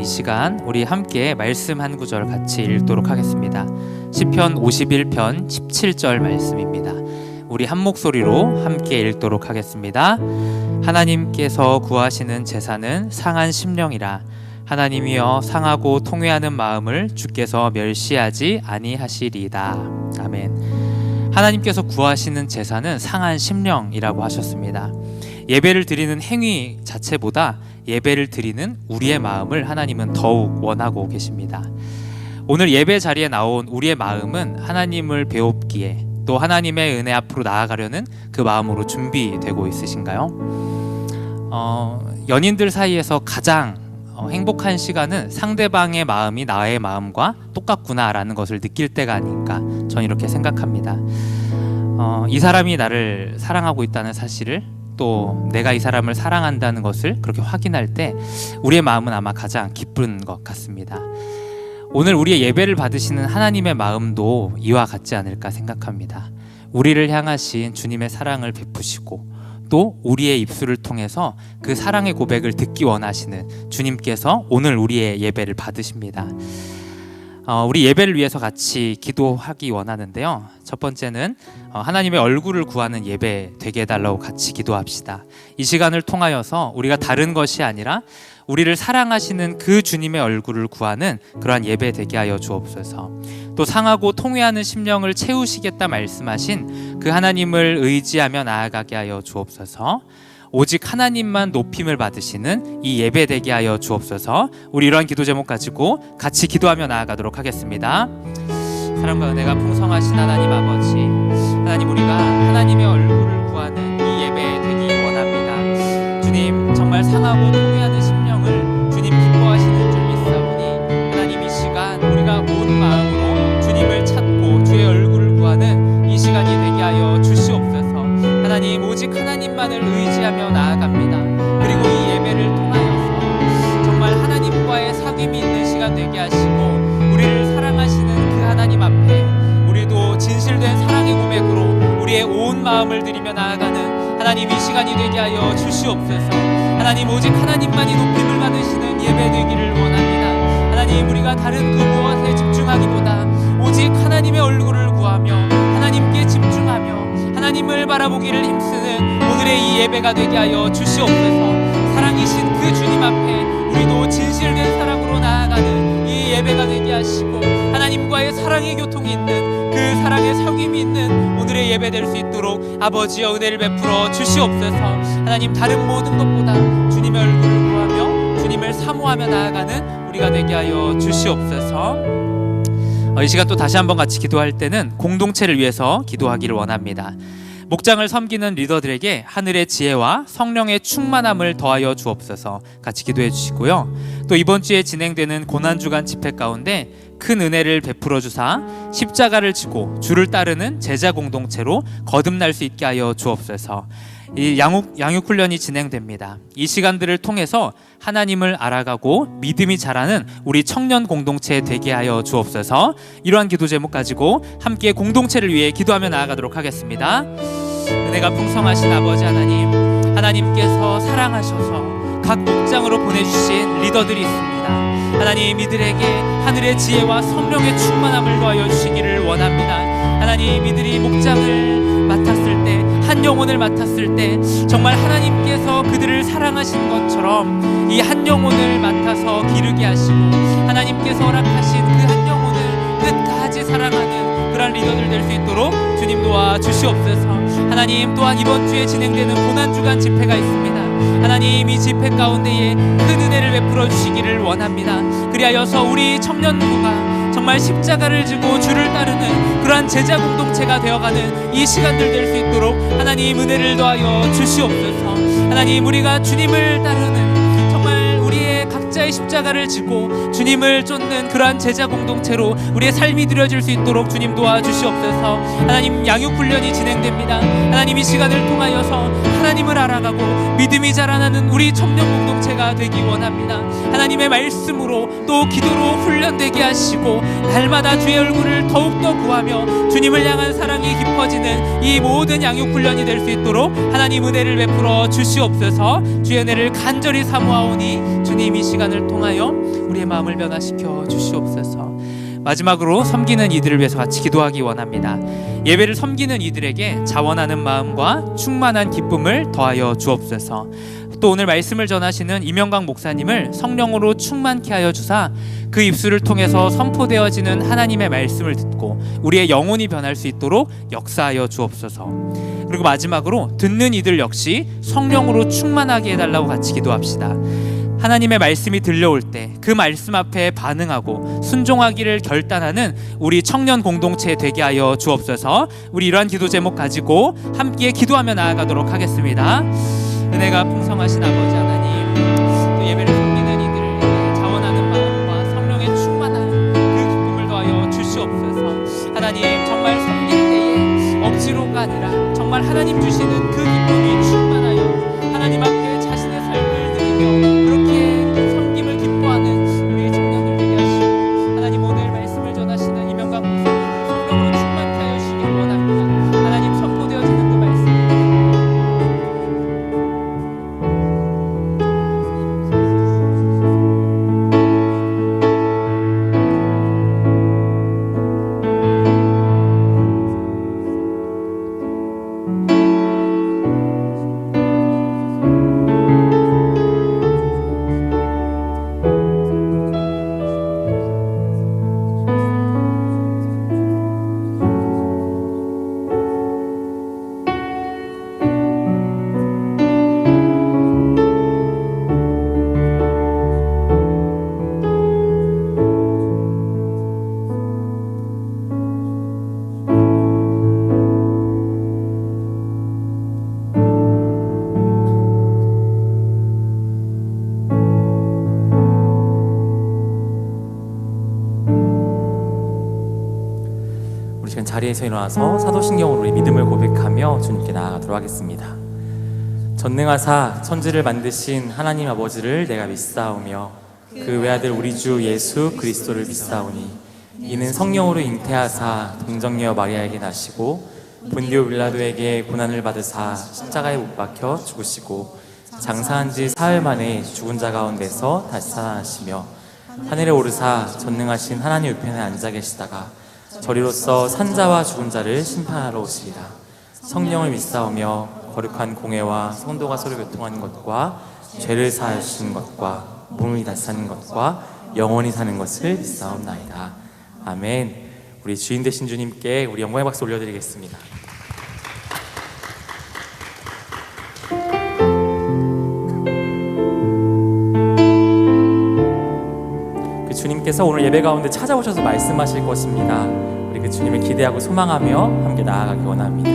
이 시간 우리 함께 말씀 한 구절 같이 읽도록 하겠습니다. 시편 51편 17절 말씀입니다. 우리 한 목소리로 함께 읽도록 하겠습니다. 하나님께서 구하시는 제사는 상한 심령이라. 하나님이여 상하고 통회하는 마음을 주께서 멸시하지 아니하시리이다. 아멘. 하나님께서 구하시는 제사는 상한 심령이라고 하셨습니다. 예배를 드리는 행위 자체보다 예배를 드리는 우리의 마음을 하나님은 더욱 원하고 계십니다. 오늘 예배 자리에 나온 우리의 마음은 하나님을 배웁기에 또 하나님의 은혜 앞으로 나아가려는 그 마음으로 준비되고 있으신가요? 연인들 사이에서 가장 행복한 시간은 상대방의 마음이 나의 마음과 똑같구나라는 것을 느낄 때가 아닐까, 저는 이렇게 생각합니다. 이 사람이 나를 사랑하고 있다는 사실을, 또 내가 이 사람을 사랑한다는 것을 그렇게 확인할 때 우리의 마음은 아마 가장 기쁜 것 같습니다. 오늘 우리의 예배를 받으시는 하나님의 마음도 이와 같지 않을까 생각합니다. 우리를 향하신 주님의 사랑을 베푸시고 또 우리의 입술을 통해서 그 사랑의 고백을 듣기 원하시는 주님께서 오늘 우리의 예배를 받으십니다. 우리 예배를 위해서 같이 기도하기 원하는데요. 첫 번째는 하나님의 얼굴을 구하는 예배 되게 해달라고 같이 기도합시다. 이 시간을 통하여서 우리가 다른 것이 아니라 우리를 사랑하시는 그 주님의 얼굴을 구하는 그러한 예배 되게 하여 주옵소서. 또 상하고 통회하는 심령을 채우시겠다 말씀하신 그 하나님을 의지하며 나아가게 하여 주옵소서. 오직 하나님만 높임을 받으시는 이 예배 되게 하여 주옵소서. 우리 이러한 기도 제목 가지고 같이 기도하며 나아가도록 하겠습니다. 사랑과 은혜가 풍성하신 하나님 아버지, 하나님, 우리가 하나님의 얼굴을 구하는 이 예배 되기 원합니다. 주님, 정말 상하고 통회하는 심령을 주님 기뻐하시는 줄 믿사오니 하나님, 이 시간 우리가 온 마음으로 주님을 찾고 주의 얼굴을 구하는 이 시간이 되게 하여 주시옵소서. 하나님, 오직 하나님만을 의지하며 나아갑니다. 그리고 이 예배를 통하여서 정말 하나님과의 사귐이 있는 시간 되게 하시고 우리를 사랑하시는 그 하나님 앞에 우리도 진실된 사랑의 고백으로 우리의 온 마음을 드리며 나아가는 하나님, 이 시간이 되게 하여 주시옵소서. 하나님, 오직 하나님만이 높임을 받으시는 예배 되기를 원합니다. 하나님, 우리가 다른 그 무엇에 집중하기보다 오직 하나님의 얼굴을 구하며 하나님께 집중하며 하나님을 바라보기를 힘쓰는 오늘의 이 예배가 되게 하여 주시옵소서. 사랑이신 그 주님 앞에 우리도 진실된 사랑으로 나아가는 이 예배가 되게 하시고 하나님과의 사랑의 교통이 있는 그 사랑의 사귐이 있는 오늘의 예배 될 수 있도록 아버지여 은혜를 베풀어 주시옵소서. 하나님, 다른 모든 것보다 주님의 얼굴을 구하며 주님을 사모하며 나아가는 우리가 되게 하여 주시옵소서. 이 시간 또 다시 한번 같이 기도할 때는 공동체를 위해서 기도하기를 원합니다. 목장을 섬기는 리더들에게 하늘의 지혜와 성령의 충만함을 더하여 주옵소서. 같이 기도해 주시고요. 또 이번 주에 진행되는 고난주간 집회 가운데 큰 은혜를 베풀어 주사 십자가를 지고 주를 따르는 제자 공동체로 거듭날 수 있게 하여 주옵소서. 이 양육 훈련이 진행됩니다. 이 시간들을 통해서 하나님을 알아가고 믿음이 자라는 우리 청년 공동체 되게 하여 주옵소서. 이러한 기도 제목 가지고 함께 공동체를 위해 기도하며 나아가도록 하겠습니다. 은혜가 풍성하신 아버지 하나님, 하나님께서 사랑하셔서 각 목장으로 보내주신 리더들이 있습니다. 하나님, 이들에게 하늘의 지혜와 성령의 충만함을 더하여 주시기를 원합니다. 하나님, 이들이 목장을 맡았을 때, 한 영혼을 맡았을 때 정말 하나님께서 그들을 사랑하신 것처럼 이 한 영혼을 맡아서 기르게 하시고 하나님께서 허락하신 그 한 영혼을 끝까지 사랑하는 그런 리더들 될 수 있도록 주님 도와 주시옵소서. 하나님, 또한 이번 주에 진행되는 고난주간 집회가 있습니다. 하나님, 이 집회 가운데에 큰 은혜를 베풀어 주시기를 원합니다. 그리하여서 우리 청년부가 정말 십자가를 지고 주를 따르는 그러한 제자 공동체가 되어가는 이 시간들 될 수 있도록 하나님 은혜를 더하여 주시옵소서. 하나님, 우리가 주님을 따르는 정말 우리의 각자의 십자가를 지고 주님을 쫓는 그러한 제자 공동체로 우리의 삶이 드려질 수 있도록 주님 도와주시옵소서. 하나님, 양육훈련이 진행됩니다. 하나님, 이 시간을 통하여서 하나님을 알아가고 믿음이 자라나는 우리 청년 공동체가 되기 원합니다. 하나님의 말씀으로 또 기도로 훈련되게 하시고 날마다 주의 얼굴을 더욱더 구하며 주님을 향한 사랑이 깊어지는 이 모든 양육훈련이 될 수 있도록 하나님 은혜를 베풀어 주시옵소서. 주의 은혜를 간절히 사모하오니 주님, 이 시간을 시간을 통하여 우리의 마음을 변화시켜 주시옵소서. 마지막으로 섬기는 이들을 위해서 같이 기도하기 원합니다. 예배를 섬기는 이들에게 자원하는 마음과 충만한 기쁨을 더하여 주옵소서. 또 오늘 말씀을 전하시는 이명강 목사님을 성령으로 충만케 하여 주사 그 입술을 통해서 선포되어지는 하나님의 말씀을 듣고 우리의 영혼이 변할 수 있도록 역사하여 주옵소서. 그리고 마지막으로 듣는 이들 역시 성령으로 충만하게 해달라고 같이 기도합시다. 하나님의 말씀이 들려올 때 그 말씀 앞에 반응하고 순종하기를 결단하는 우리 청년 공동체 되게 하여 주옵소서. 우리 이러한 기도 제목 가지고 함께 기도하며 나아가도록 하겠습니다. 은혜가 풍성하신 아버지 하나님, 또 예배를 섬기는 이들을 자원하는 마음과 성령의 충만한 그 기쁨을 더하여 주시옵소서. 하나님, 정말 섬길 때에 억지로가 아니라 정말 하나님 주시는 그 기쁨이 충만하여 하나님 앞에 자신의 삶을 드리며 그렇게 섬김을 기뻐하는 우리 청년들 되게 하시고, 하나님 오늘 말씀을 전하시는 이명강 목사님을 성령으로 충만케 하여 주시길 원합니다. 하나님 선포되어지는 그 말씀 자리에서 일어나서 사도신경으로 우리 믿음을 고백하며 주님께 나아가도록 하겠습니다. 전능하사 천지를 만드신 하나님 아버지를 내가 믿사오며 그 외아들 우리 주 예수 그리스도를 믿사오니 이는 성령으로 잉태하사 동정녀 마리아에게 나시고 본디오 빌라도에게 고난을 받으사 십자가에 못 박혀 죽으시고 장사한 지 사흘 만에 죽은 자 가운데서 다시 살아나시며 하늘에 오르사 전능하신 하나님 우편에 앉아 계시다가 저리로서 산자와 죽은 자를 심판하러 오시리라. 성령을 믿사오며 거룩한 공회와 성도가 서로 교통하는 것과 죄를 사하여 주시는 것과 몸을 다시 사는 것과 영원히 사는 것을 믿사옵나이다. 아멘. 우리 주인 되신 주님께 우리 영광의 박수 올려드리겠습니다. 그 주님께서 오늘 예배 가운데 찾아오셔서 말씀하실 것입니다. 우리 그 주님을 기대하고 소망하며 함께 나아가기 원합니다.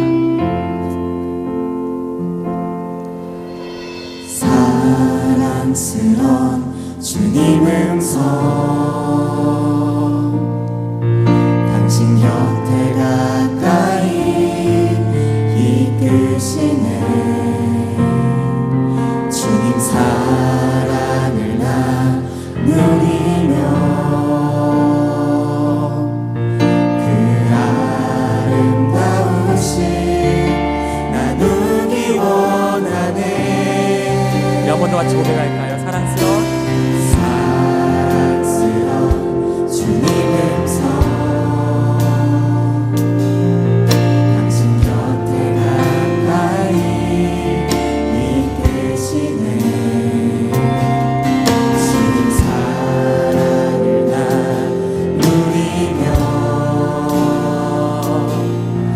사랑스러운 주님 음성, 당신 곁에 가까이 이끄시네. 주님 사랑을 나누리며 한 번 더 같이 고백할까요? 사랑스러운 주님 음성, 당신 곁에 가까이 이끄시네. 주님 사랑을 나누리며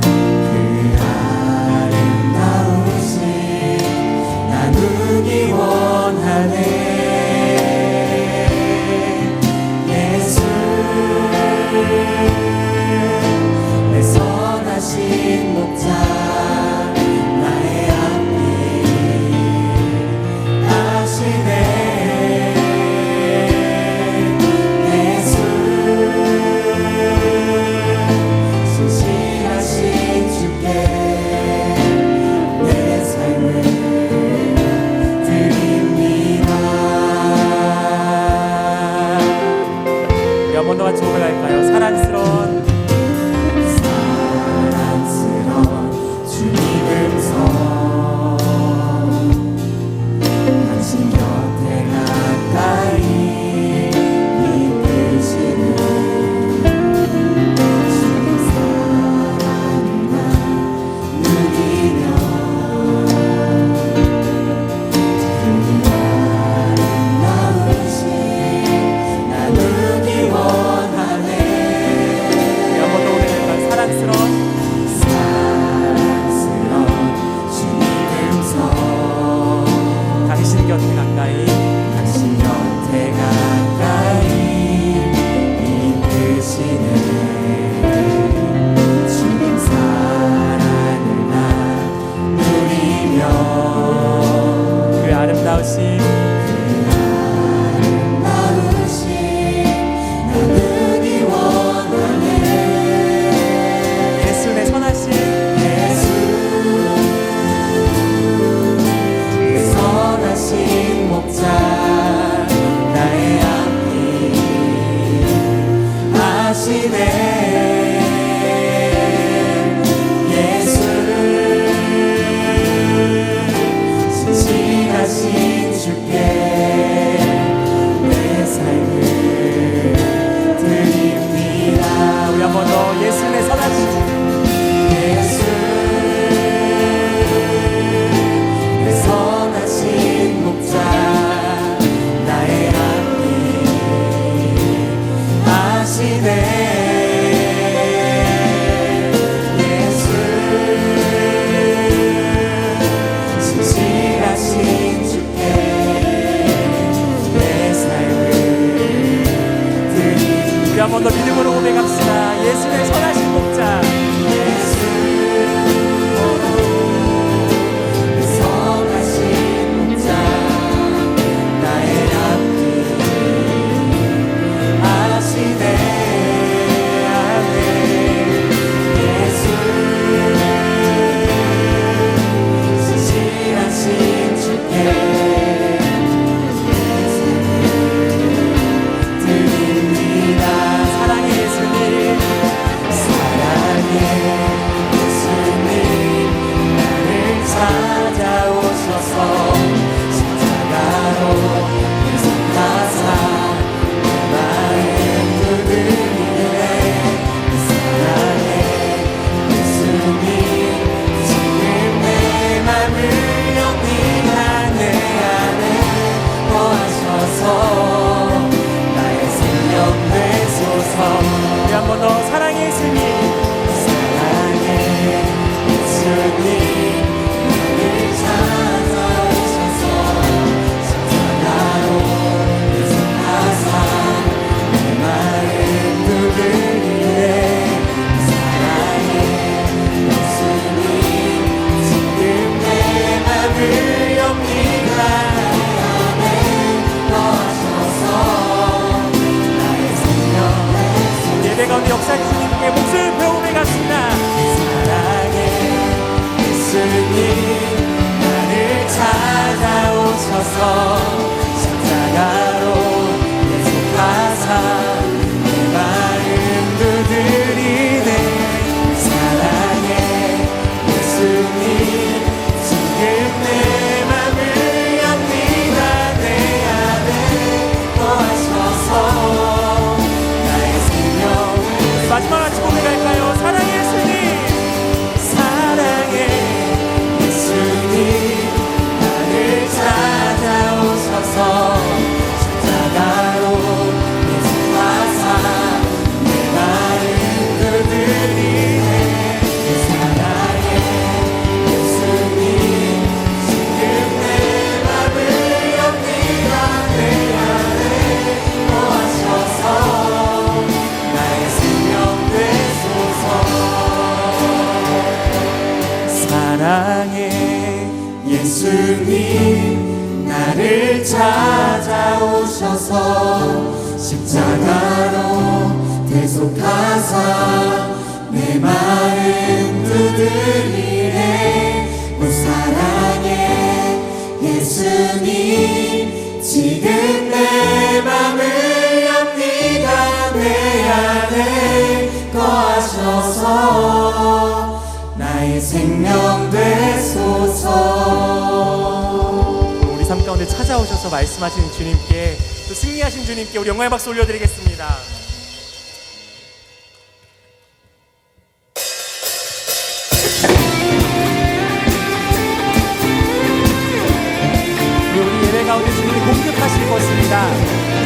그 아름다우신 나누기 원하네. 한 번 더 믿음으로 고백합시다. 예수의 선하신 목자. 선하신 목자 나의 앞길 아시네 예수 신실하신 주께 드립니다. 사랑의 예수님, 사랑의 예수님 나를 찾아오셔서 십자가로 예수하사 내 마음 두드리네. 사랑의 예수님 지금 내 맘을 영리가 내 안에 거하셔서 나의 생명 되소서. 우리 한 번 더 사랑의 예수님. 사랑의 예수님 나를 찾아오셔서 십자가로 예수하사 내 마음 두드리네. 사랑의 예수님 지금 내 맘을 영리가 내 안에 거하셔서 나의 생명 되소서. 예배 가운데 역사하신 주님께 목소리를 배우며 갔습니다. 사랑의 예수님 나를 찾아오셔서 십자가로 예수하사 내 마음 두드리네. 사랑의 예수님 지금 내 맘을 영리가 내 안에 거하셔서 나의 생명을. 마지막 같이 고백할까요? 사랑의 예수님. 사랑의 예수님 나를 찾아오셔서 십자가로 예수하사 내 마음 두드리네. 사랑의 예수님 지금 내 맘을 영리가 내 안에 거하셔서 나의 생명 되소서. 사랑의 예수님 나를 찾아오셔서 십자가로 대속하사 내 마음 두드리네. 오 사랑의 예수님 지금 내 맘을 영리가 내 안에 거하셔서 나의 생명 되소서. 우리 삶 가운데 찾아오셔서 말씀하신 주님께, 또 승리하신 주님께 우리 영광의 박수 올려드리겠습니다. 우리 예배 가운데 주님이 공급하실 것입니다.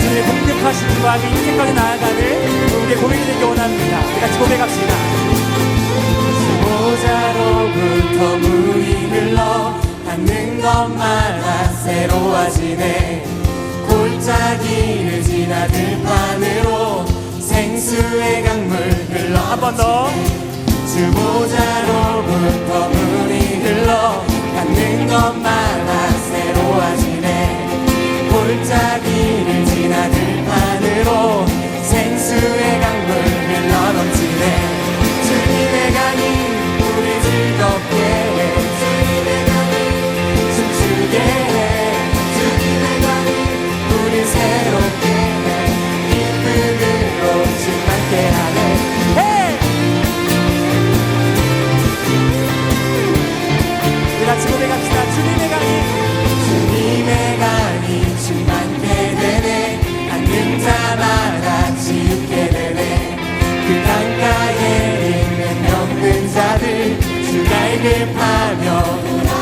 주님의 공급하신 그 안에 인생까지 나아가는 우리의 고백이 되기 원합니다. 우리 같이 고백합시다. 모자로부터 물이 흘러 닿는 것마다 새로워지네. 골짜기를 지나 들판으로 생수의 강물 흘러. 한 번 더. 주 모자로부터 물이 흘러 닿는 것마다 새로워지네. 골짜기를 지나 들판으로 생수의 강물 흘러 넘치네. 주님의 강이 우리 즐겁게 해. 주님의 강이 춤추게 해. 주님의 강이 우리 새롭게 해. 기쁨으로 충만케 하네. 해! 우리 같이 고백합시다. 주님의 강이. 주님의 강이 충만케 되네. 닿는 자마다 치유케 되네. 그 강가에 있는 병든 자들 주 갈급하며.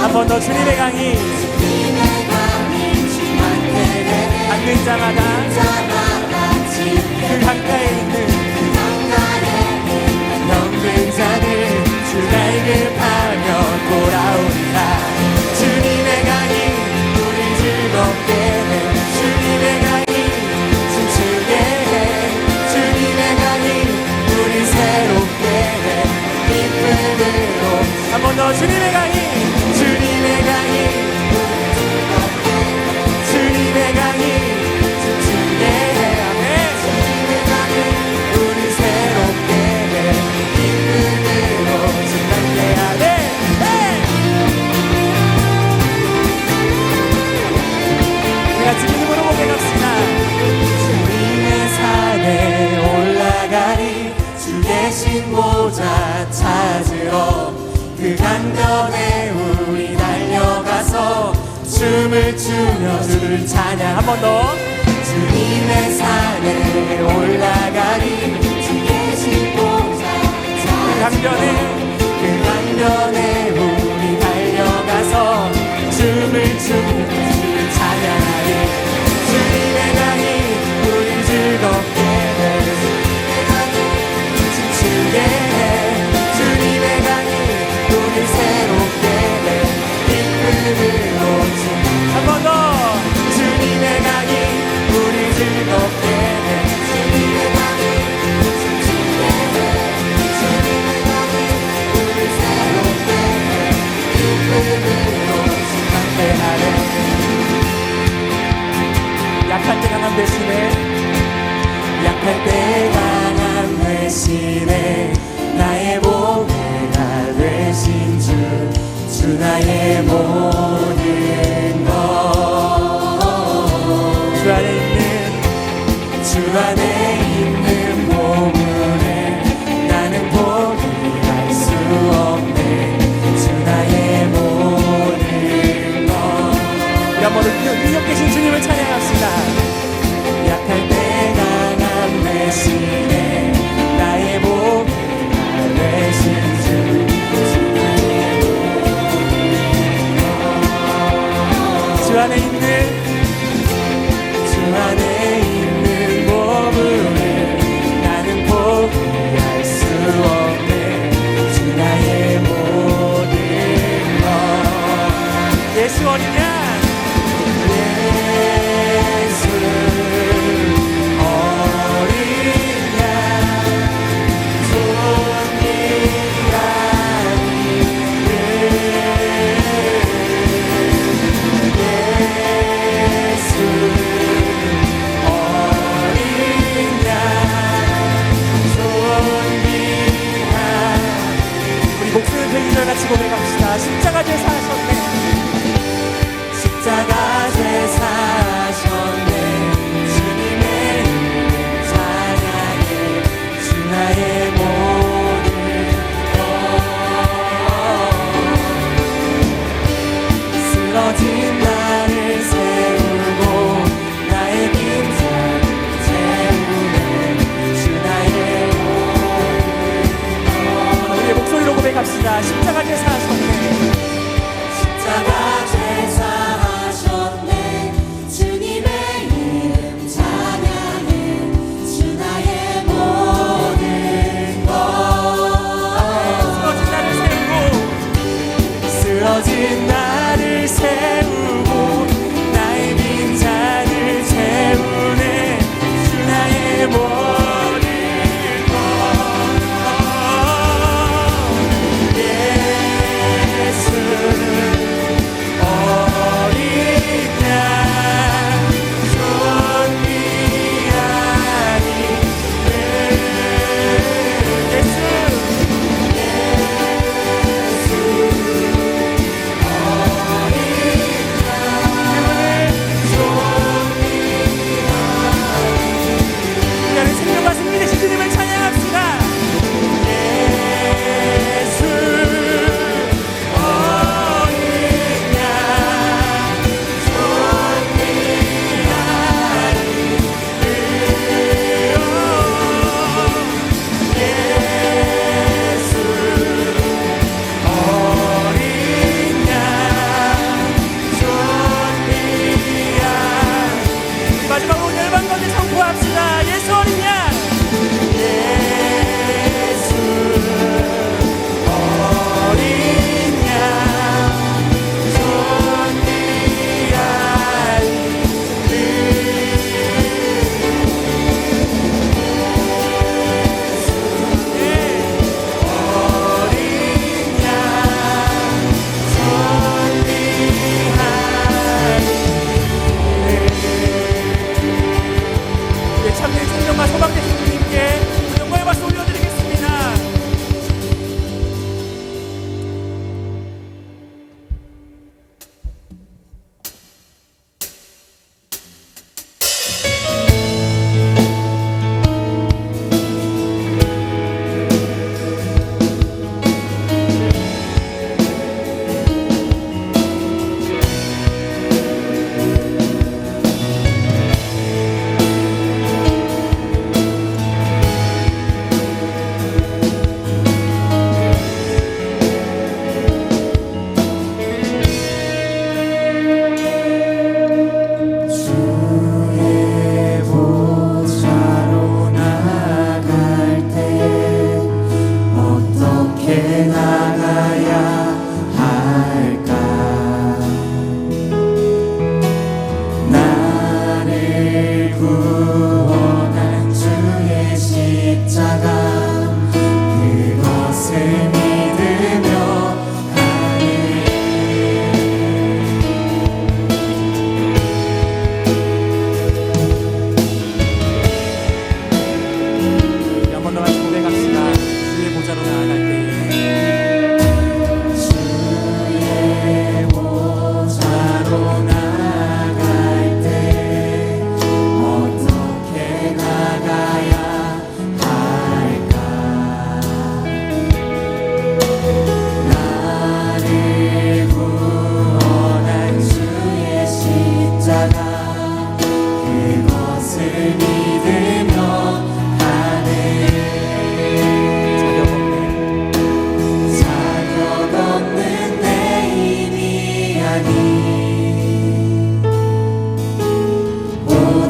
한 번 더. 주님의 강이. 주님의 강이 충만케 되네. 닿는 자마다 자마다 치유케 그 강가에 있는 병든 자들 주 갈급하며 돌아오리라. 주님의 강이 우리 즐겁게 해. 주님의 강이 춤추게 해. 주님의 강변에 우리 달려가서 춤을 추며 주를 찬양. 한 번 더. 주님의 산에 올라가리. 주 계신 곳에 그 강변에 우리 달려가서 춤을 추며 주를 찬양하리. 주님의 강이 우리 즐겁게 해. 춤추게 해. 주님의 강이 우리 새롭게 해. 기쁨으로 한 번 더. 주님의 강이 우리 즐겁게 해. 주님의 강이 춤추게 해. 주님의 강이 우리 새롭게 해. 기쁨으로 함께하네. 약할 때 강한 대신에 약할 때 강한 대신에 나의 보배가 되신 주 나의 모든 것. 주 안에 있는 보물에 나는 포기할 수 없네. 주 나의 모든 것. 우리 한번 능력 계신 주님을 찬양합시다. 약할 때 강한 대신에 나의 보배가 되신 주 나의 모든 것. 주 안에 있는 보물을 나는 포기할 수 없네. 주 나의 모든 것. 예수 어린 양, 예수 어린 양, 존귀하니 예수 목소리 들리며 같이 고백합시다. 십자가 제사 하셨네. 십자가 제사 하셨네. 주님의 이름 찬양해. 주 나의 모든 것. 쓰러진 나를 세우고 나의 빈자를 채우네. 주 나의 모든 것. 우리의 목소리로 고백합시다. 십자가 제사 하셨네. 십자가 제사 하셨네. 주님의 이름 찬양해. 주 나의 모든 것. 쓰러진 나를 세우고 쓰러진 나를 세우고 나의 빈자를 채우네. 주 나의 모든 참내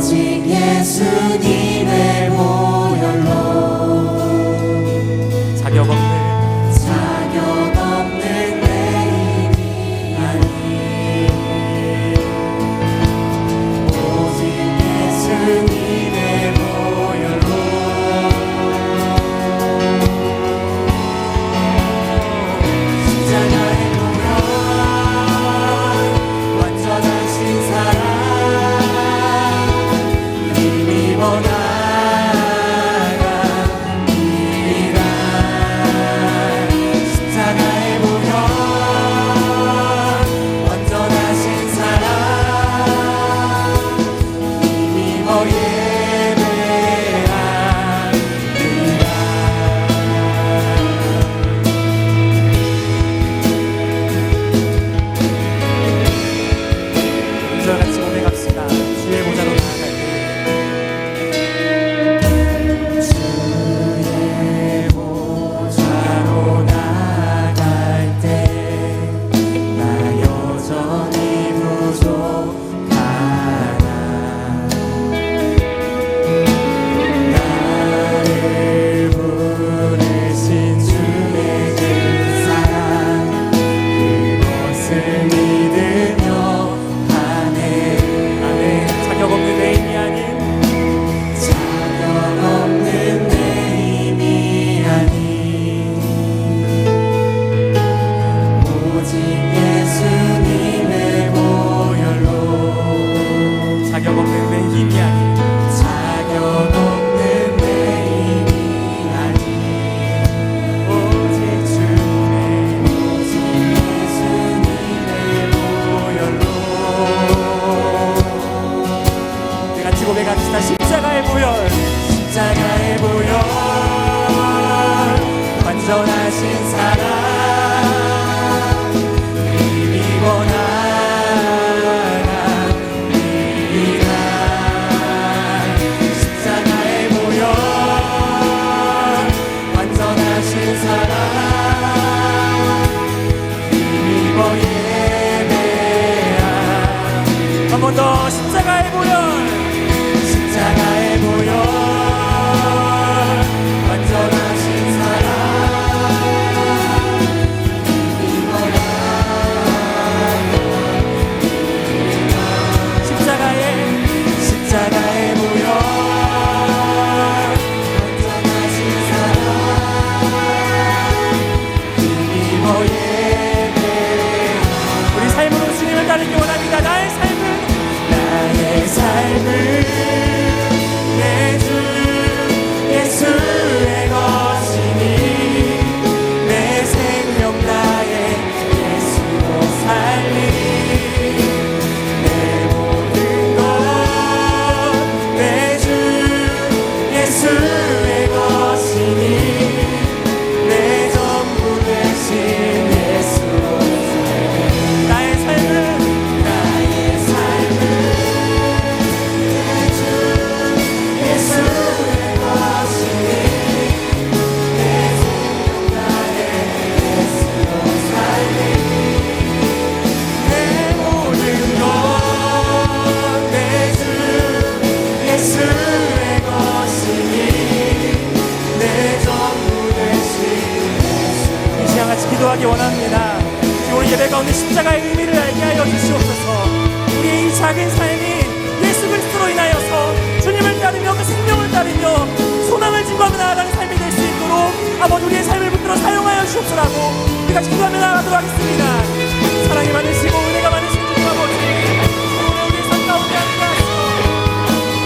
오직 예수님의 보혈로 자격 없는 내 힘이 아닌 오직 예수님의 보혈로 십자가의 보혈 완전하신 사랑 힘입어 나아갑니다. 십자가의 보혈 완전하신 사랑 힘입어 예배합니다. 저와 같이 고백합시다. 주의 보좌로 나아갈 때 주의 보좌로 나아갈 때 나 여전히 부족하나 나를 부르신 주의 그 사랑 그것을 믿으며 아멘 자격 없는 내 힘이 아닌 자격 없는 내 힘이 아닌 오직 예수님의 보혈로 자격 없는 내 힘이 아닌 자격 없는 내 힘이 아닌 오직 예수님의 보혈로 우리 같이 고백합시다. 십자가의 보혈 십자가의 보혈 완전하신 사랑 힘입어 나아갑니다. 십자가의 보혈 완전하신 사랑 힘입어 예배합니다. 한 번 더 십자가의 보혈 십자가의 보혈 완전하신 사랑 힘입어 나아갑니다. 십자가의 보혈 완전하신 사랑 힘입어 예배합니다. 우리 삶으로 주님을 따르기 원합니다. 나의 삶을 내 주 예수의 것이니 내 생명 다해 예수로 살리니 내 모든 것 내 주 예수의 것이니 내 전부 되신 예수로 살리니 나의 삶을 기도하기 원합니다. 오늘 예배 가운데 십자가의 의미를 알게 하여 주시옵소서. 우리의 이 작은 삶이 예수 그리스도로 인하여서 주님을 따르며 그 생명을 따르며 소망을 증거하며 나아가는 삶이 될 수 있도록 아버지 우리의 삶을 붙들어 사용하여 주옵소라고 우리 같이 기도하며 나아가도록 하겠습니다. 사랑이 많으시고 은혜가 많으신 주님 아버지 오늘 우리의 삶 가운데 함께 하시고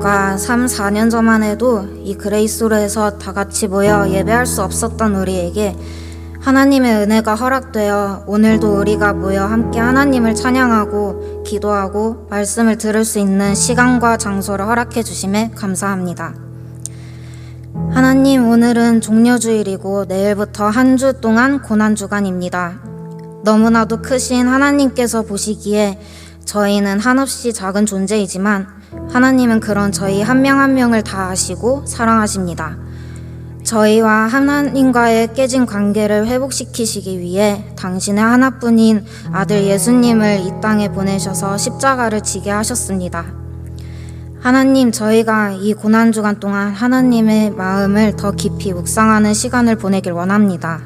불과 3, 4년 전만 해도 이 그레이스홀에서 다 같이 모여 예배할 수 없었던 우리에게 하나님의 은혜가 허락되어 오늘도 우리가 모여 함께 하나님을 찬양하고 기도하고 말씀을 들을 수 있는 시간과 장소를 허락해 주심에 감사합니다. 하나님, 오늘은 종려주일이고 내일부터 한 주 동안 고난주간입니다. 너무나도 크신 하나님께서 보시기에 저희는 한없이 작은 존재이지만 하나님은 그런 저희 한 명 한 명을 다 아시고 사랑하십니다. 저희와 하나님과의 깨진 관계를 회복시키시기 위해 당신의 하나뿐인 아들 예수님을 이 땅에 보내셔서 십자가를 지게 하셨습니다. 하나님, 저희가 이 고난주간 동안 하나님의 마음을 더 깊이 묵상하는 시간을 보내길 원합니다.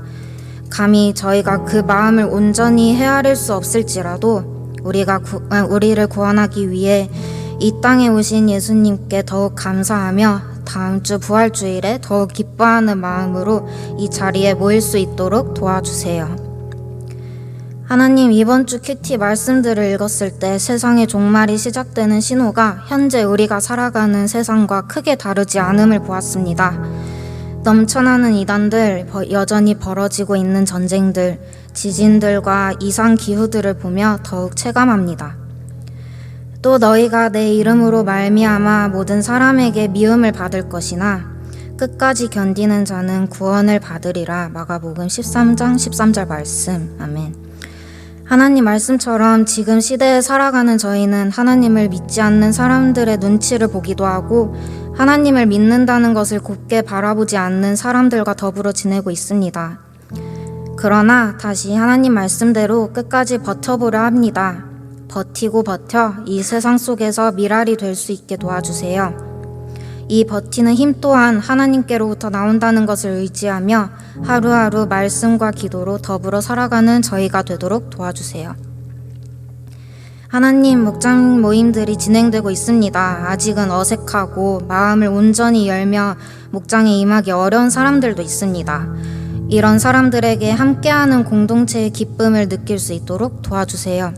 감히 저희가 그 마음을 온전히 헤아릴 수 없을지라도 우리를 구원하기 위해 이 땅에 오신 예수님께 더욱 감사하며 다음 주 부활주일에 더욱 기뻐하는 마음으로 이 자리에 모일 수 있도록 도와주세요. 하나님, 이번 주 큐티 말씀들을 읽었을 때 세상의 종말이 시작되는 신호가 현재 우리가 살아가는 세상과 크게 다르지 않음을 보았습니다. 넘쳐나는 이단들, 여전히 벌어지고 있는 전쟁들, 지진들과 이상기후들을 보며 더욱 체감합니다. 또 너희가 내 이름으로 말미암아 모든 사람에게 미움을 받을 것이나 끝까지 견디는 자는 구원을 받으리라. 마가복음 13장 13절 말씀. 아멘. 하나님 말씀처럼 지금 시대에 살아가는 저희는 하나님을 믿지 않는 사람들의 눈치를 보기도 하고 하나님을 믿는다는 것을 곱게 바라보지 않는 사람들과 더불어 지내고 있습니다. 그러나 다시 하나님 말씀대로 끝까지 버텨보려 합니다. 버티고 버텨 이 세상 속에서 미랄이 될 수 있게 도와주세요. 이 버티는 힘 또한 하나님께로부터 나온다는 것을 의지하며 하루하루 말씀과 기도로 더불어 살아가는 저희가 되도록 도와주세요. 하나님, 목장 모임들이 진행되고 있습니다. 아직은 어색하고 마음을 온전히 열며 목장에 임하기 어려운 사람들도 있습니다. 이런 사람들에게 함께하는 공동체의 기쁨을 느낄 수 있도록 도와주세요.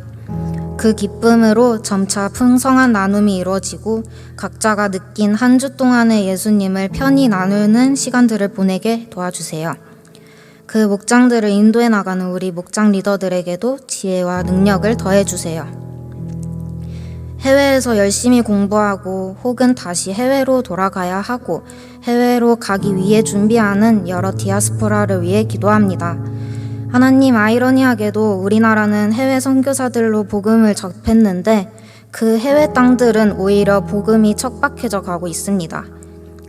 그 기쁨으로 점차 풍성한 나눔이 이루어지고 각자가 느낀 한 주 동안의 예수님을 편히 나누는 시간들을 보내게 도와주세요. 그 목장들을 인도해 나가는 우리 목장 리더들에게도 지혜와 능력을 더해주세요. 해외에서 열심히 공부하고 혹은 다시 해외로 돌아가야 하고 해외로 가기 위해 준비하는 여러 디아스포라를 위해 기도합니다. 하나님, 아이러니하게도 우리나라는 해외 선교사들로 복음을 접했는데 그 해외 땅들은 오히려 복음이 척박해져 가고 있습니다.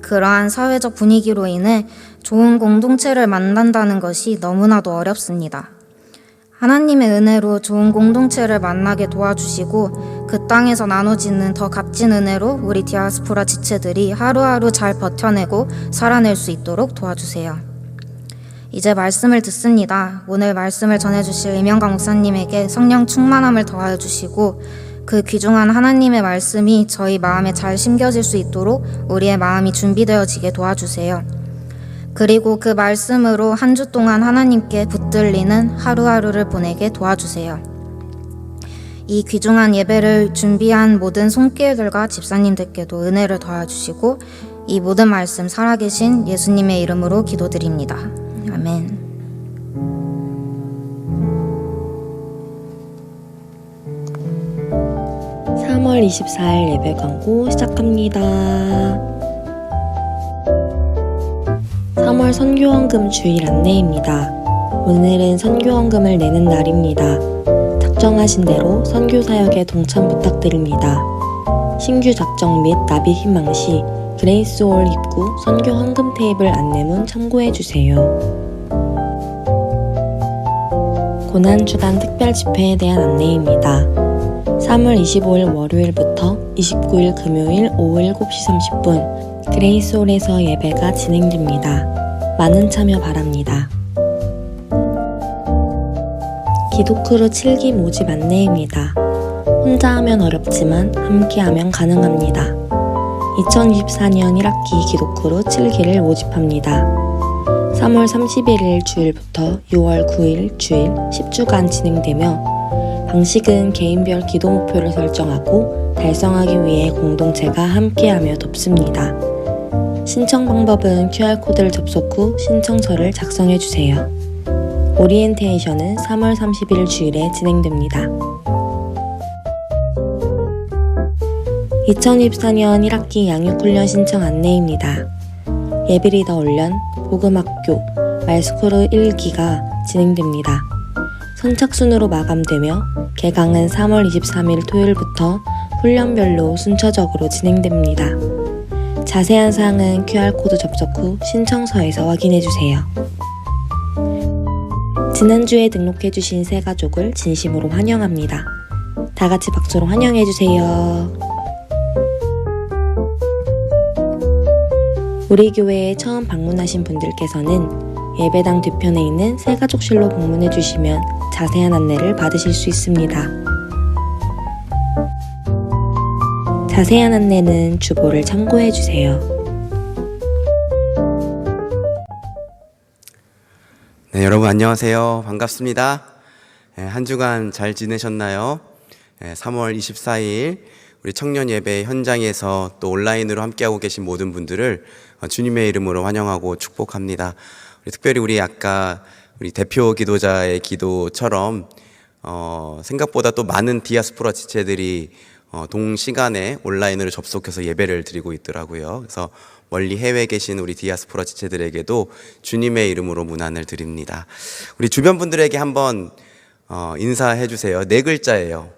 그러한 사회적 분위기로 인해 좋은 공동체를 만난다는 것이 너무나도 어렵습니다. 하나님의 은혜로 좋은 공동체를 만나게 도와주시고 그 땅에서 나눠지는 더 값진 은혜로 우리 디아스포라 지체들이 하루하루 잘 버텨내고 살아낼 수 있도록 도와주세요. 이제 말씀을 듣습니다. 오늘 말씀을 전해주실 이명강 목사님에게 성령 충만함을 더하여 주시고 그 귀중한 하나님의 말씀이 저희 마음에 잘 심겨질 수 있도록 우리의 마음이 준비되어지게 도와주세요. 그리고 그 말씀으로 한 주 동안 하나님께 붙들리는 하루하루를 보내게 도와주세요. 이 귀중한 예배를 준비한 모든 손길들과 집사님들께도 은혜를 더하여 주시고 이 모든 말씀 살아계신 예수님의 이름으로 기도드립니다. 아멘. (3월 24일) 예배 광고 시작합니다. 3월 선교헌금 주일 안내입니다. 오늘은 선교헌금을 내는 날입니다. 작정하신 대로 선교사역에 동참 부탁드립니다. 신규 작정 및 납입 희망 시 그레이스홀 입구 선교 헌금 테이블 안내문 참고해주세요. 고난주간 특별 집회에 대한 안내입니다. 3월 25일 월요일부터 29일 금요일 오후 7시 30분 그레이스홀에서 예배가 진행됩니다. 많은 참여 바랍니다. 기도크루 7기 모집 안내입니다. 혼자 하면 어렵지만 함께하면 가능합니다. 2024년 1학기 기도크루 7기를 모집합니다. 3월 31일 주일부터 6월 9일 주일 10주간 진행되며 방식은 개인별 기도 목표를 설정하고 달성하기 위해 공동체가 함께하며 돕습니다. 신청 방법은 QR코드를 접속 후 신청서를 작성해 주세요. 오리엔테이션은 3월 30일 주일에 진행됩니다. 2024년 1학기 양육훈련 신청 안내입니다. 예비리더 훈련, 복음학교, 말스코르 1기가 진행됩니다. 선착순으로 마감되며 개강은 3월 23일 토요일부터 훈련별로 순차적으로 진행됩니다. 자세한 사항은 QR코드 접속 후 신청서에서 확인해주세요. 지난주에 등록해주신 새 가족을 진심으로 환영합니다. 다 같이 박수로 환영해주세요. 우리 교회에 처음 방문하신 분들께서는 예배당 뒤편에 있는 새가족실로 방문해 주시면 자세한 안내를 받으실 수 있습니다. 자세한 안내는 주보를 참고해 주세요. 네, 여러분 안녕하세요. 반갑습니다. 한 주간 잘 지내셨나요? 3월 24일 우리 청년 예배 현장에서 또 온라인으로 함께하고 계신 모든 분들을 주님의 이름으로 환영하고 축복합니다. 특별히 우리 아까 우리 대표 기도자의 기도처럼 생각보다 또 많은 디아스포라 지체들이 동시간에 온라인으로 접속해서 예배를 드리고 있더라고요. 그래서 멀리 해외에 계신 우리 디아스포라 지체들에게도 주님의 이름으로 문안을 드립니다. 우리 주변 분들에게 한번 인사해 주세요. 네 글자예요.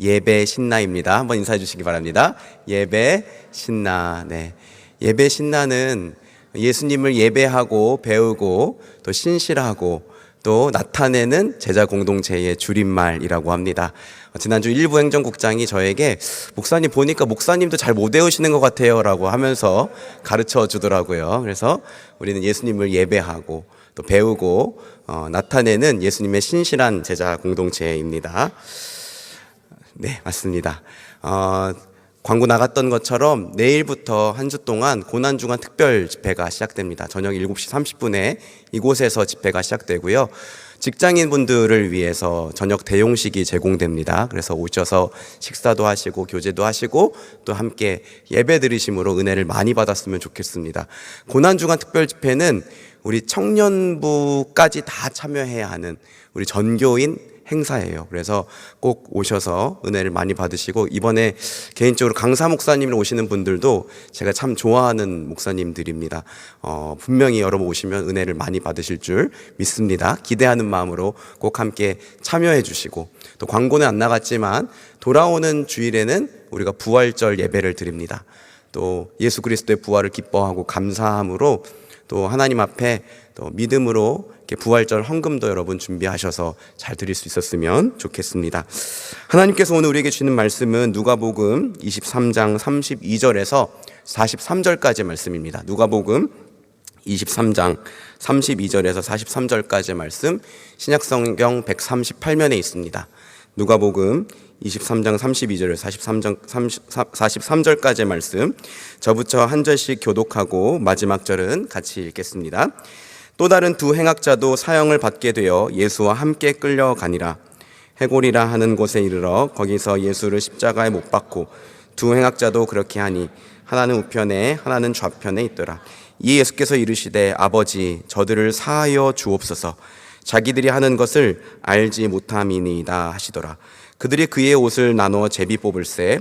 예배 신나입니다. 한번 인사해 주시기 바랍니다. 예배 신나. 네. 예배 신나는 예수님을 예배하고 배우고 또 신실하고 또 나타내는 제자 공동체의 줄임말이라고 합니다. 지난주 일부 행정국장이 저에게 목사님 보니까 목사님도 잘 못 외우시는 것 같아요 라고 하면서 가르쳐 주더라고요. 그래서 우리는 예수님을 예배하고 또 배우고 나타내는 예수님의 신실한 제자 공동체입니다. 네, 맞습니다. 광고 나갔던 것처럼 내일부터 한 주 동안 고난주간 특별 집회가 시작됩니다. 저녁 7시 30분에 이곳에서 집회가 시작되고요. 직장인분들을 위해서 저녁 대용식이 제공됩니다. 그래서 오셔서 식사도 하시고 교제도 하시고 또 함께 예배 드리심으로 은혜를 많이 받았으면 좋겠습니다. 고난주간 특별 집회는 우리 청년부까지 다 참여해야 하는 우리 전교인 행사예요. 그래서 꼭 오셔서 은혜를 많이 받으시고, 이번에 개인적으로 강사 목사님을 오시는 분들도 제가 참 좋아하는 목사님들입니다. 분명히 여러분 오시면 은혜를 많이 받으실 줄 믿습니다. 기대하는 마음으로 꼭 함께 참여해 주시고, 또 광고는 안 나갔지만 돌아오는 주일에는 우리가 부활절 예배를 드립니다. 또 예수 그리스도의 부활을 기뻐하고 감사함으로 또 하나님 앞에 또 믿음으로 이렇게 부활절 헌금도 여러분 준비하셔서 잘 드릴 수 있었으면 좋겠습니다. 하나님께서 오늘 우리에게 주시는 말씀은 누가복음 23장 32절에서 43절까지의 말씀입니다. 누가복음 23장 32절에서 43절까지의 말씀, 신약성경 138면에 있습니다. 누가복음 23장 32절에서 43절까지의 말씀, 저부터 한 절씩 교독하고 마지막 절은 같이 읽겠습니다. 또 다른 두 행악자도 사형을 받게 되어 예수와 함께 끌려가니라. 해골이라 하는 곳에 이르러 거기서 예수를 십자가에 못 박고 두 행악자도 그렇게 하니 하나는 우편에 하나는 좌편에 있더라. 이에 예수께서 이르시되 아버지 저들을 사하여 주옵소서. 자기들이 하는 것을 알지 못함이니이다 하시더라. 그들이 그의 옷을 나누어 제비 뽑을새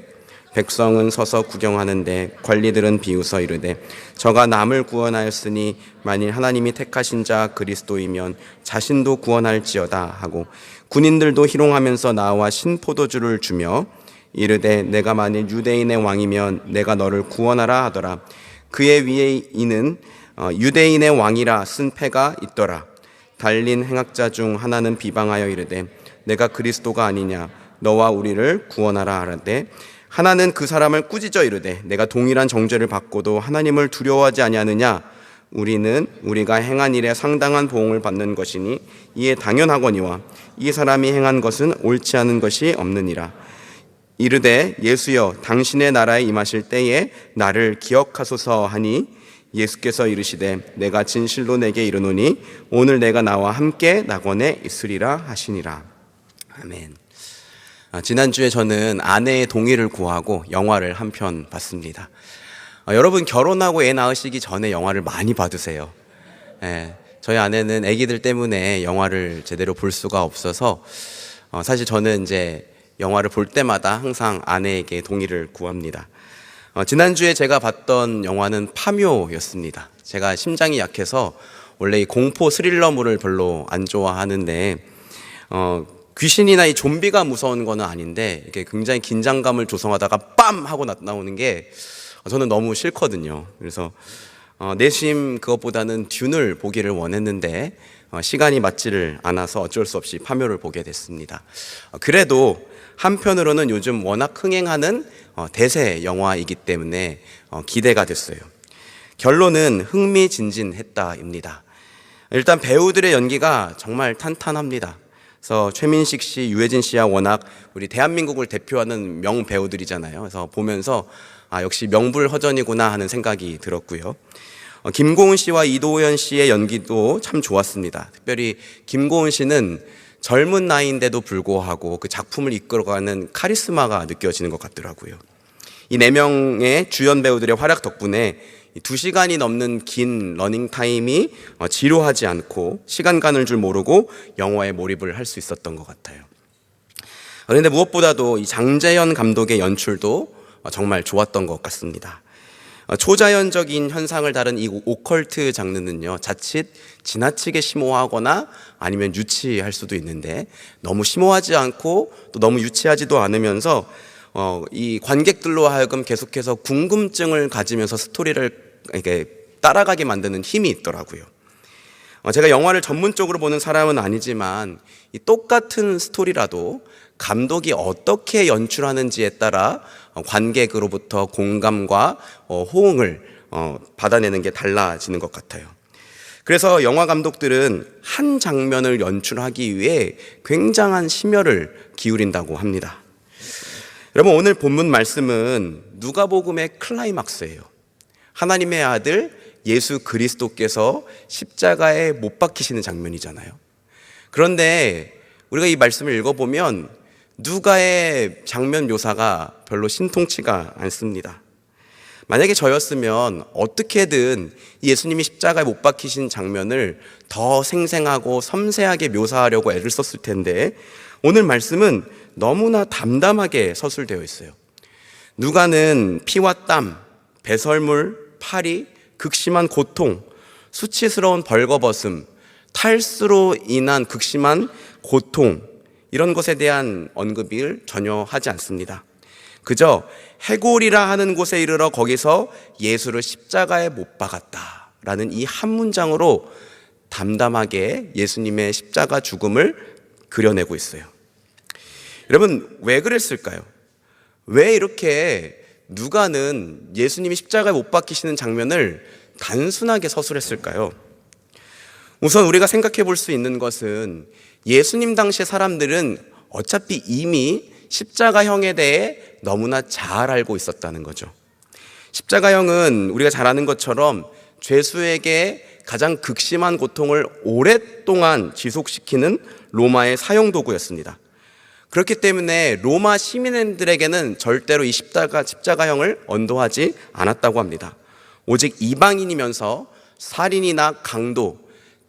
백성은 서서 구경하는데 관리들은 비웃어 이르되 저가 남을 구원하였으니 만일 하나님이 택하신 자 그리스도이면 자신도 구원할지어다 하고, 군인들도 희롱하면서 나와 신포도주를 주며 이르되 내가 만일 유대인의 왕이면 내가 너를 구원하라 하더라. 그의 위에 이는 유대인의 왕이라 쓴 패가 있더라. 달린 행악자 중 하나는 비방하여 이르되 내가 그리스도가 아니냐 너와 우리를 구원하라 하는데, 하나는 그 사람을 꾸짖어 이르되 내가 동일한 정죄를 받고도 하나님을 두려워하지 아니하느냐. 우리는 우리가 행한 일에 상당한 보응을 받는 것이니 이에 당연하거니와 이 사람이 행한 것은 옳지 않은 것이 없느니라. 이르되 예수여 당신의 나라에 임하실 때에 나를 기억하소서 하니 예수께서 이르시되 내가 진실로 내게 이르노니 오늘 내가 나와 함께 낙원에 있으리라 하시니라. 아멘. 지난주에 저는 아내의 동의를 구하고 영화를 한 편 봤습니다. 여러분 결혼하고 애 낳으시기 전에 영화를 많이 받으세요. 저희 아내는 아기들 때문에 영화를 제대로 볼 수가 없어서 사실 저는 이제 영화를 볼 때마다 항상 아내에게 동의를 구합니다. 지난주에 제가 봤던 영화는 파묘였습니다. 제가 심장이 약해서 원래 이 공포 스릴러물을 별로 안 좋아하는데 귀신이나 이 좀비가 무서운 거는 아닌데 이게 굉장히 긴장감을 조성하다가 빰 하고 나오는 게 저는 너무 싫거든요. 그래서 내심 그것보다는 듄을 보기를 원했는데 시간이 맞지를 않아서 어쩔 수 없이 파묘를 보게 됐습니다. 그래도 한편으로는 요즘 워낙 흥행하는 대세 영화이기 때문에 기대가 됐어요. 결론은 흥미진진했다입니다. 일단 배우들의 연기가 정말 탄탄합니다. 그래서 최민식 씨, 유해진 씨야 워낙 우리 대한민국을 대표하는 명배우들이잖아요. 그래서 보면서 역시 명불허전이구나 하는 생각이 들었고요. 김고은 씨와 이도현 씨의 연기도 참 좋았습니다. 특별히 김고은 씨는 젊은 나이인데도 불구하고 그 작품을 이끌어가는 카리스마가 느껴지는 것 같더라고요. 이 4명의 주연 배우들의 활약 덕분에 2시간이 넘는 긴 러닝타임이 지루하지 않고 시간 가는 줄 모르고 영화에 몰입을 할 수 있었던 것 같아요. 그런데 무엇보다도 이 장재현 감독의 연출도 정말 좋았던 것 같습니다. 초자연적인 현상을 다룬 이 오컬트 장르는요, 자칫 지나치게 심오하거나 아니면 유치할 수도 있는데 너무 심오하지 않고 또 너무 유치하지도 않으면서 이 관객들로 하여금 계속해서 궁금증을 가지면서 스토리를 이렇게 따라가게 만드는 힘이 있더라고요. 제가 영화를 전문적으로 보는 사람은 아니지만 이 똑같은 스토리라도 감독이 어떻게 연출하는지에 따라 관객으로부터 공감과 호응을 받아내는 게 달라지는 것 같아요. 그래서 영화 감독들은 한 장면을 연출하기 위해 굉장한 심혈을 기울인다고 합니다. 여러분, 오늘 본문 말씀은 누가복음의 클라이막스예요. 하나님의 아들 예수 그리스도께서 십자가에 못 박히시는 장면이잖아요. 그런데 우리가 이 말씀을 읽어보면 누가의 장면 묘사가 별로 신통치가 않습니다. 만약에 저였으면 어떻게든 예수님이 십자가에 못 박히신 장면을 더 생생하고 섬세하게 묘사하려고 애를 썼을 텐데 오늘 말씀은 너무나 담담하게 서술되어 있어요. 누가는 피와 땀, 배설물, 파리, 극심한 고통, 수치스러운 벌거벗음, 탈수로 인한 극심한 고통, 이런 것에 대한 언급을 전혀 하지 않습니다. 그저 해골이라 하는 곳에 이르러 거기서 예수를 십자가에 못 박았다라는 이 한 문장으로 담담하게 예수님의 십자가 죽음을 그려내고 있어요. 여러분, 왜 그랬을까요? 왜 이렇게 누가는 예수님이 십자가에 못 박히시는 장면을 단순하게 서술했을까요? 우선 우리가 생각해 볼 수 있는 것은 예수님 당시의 사람들은 어차피 이미 십자가형에 대해 너무나 잘 알고 있었다는 거죠. 십자가형은 우리가 잘 아는 것처럼 죄수에게 가장 극심한 고통을 오랫동안 지속시키는 로마의 사형도구였습니다. 그렇기 때문에 로마 시민들에게는 절대로 이 십자가형을 언도하지 않았다고 합니다. 오직 이방인이면서 살인이나 강도,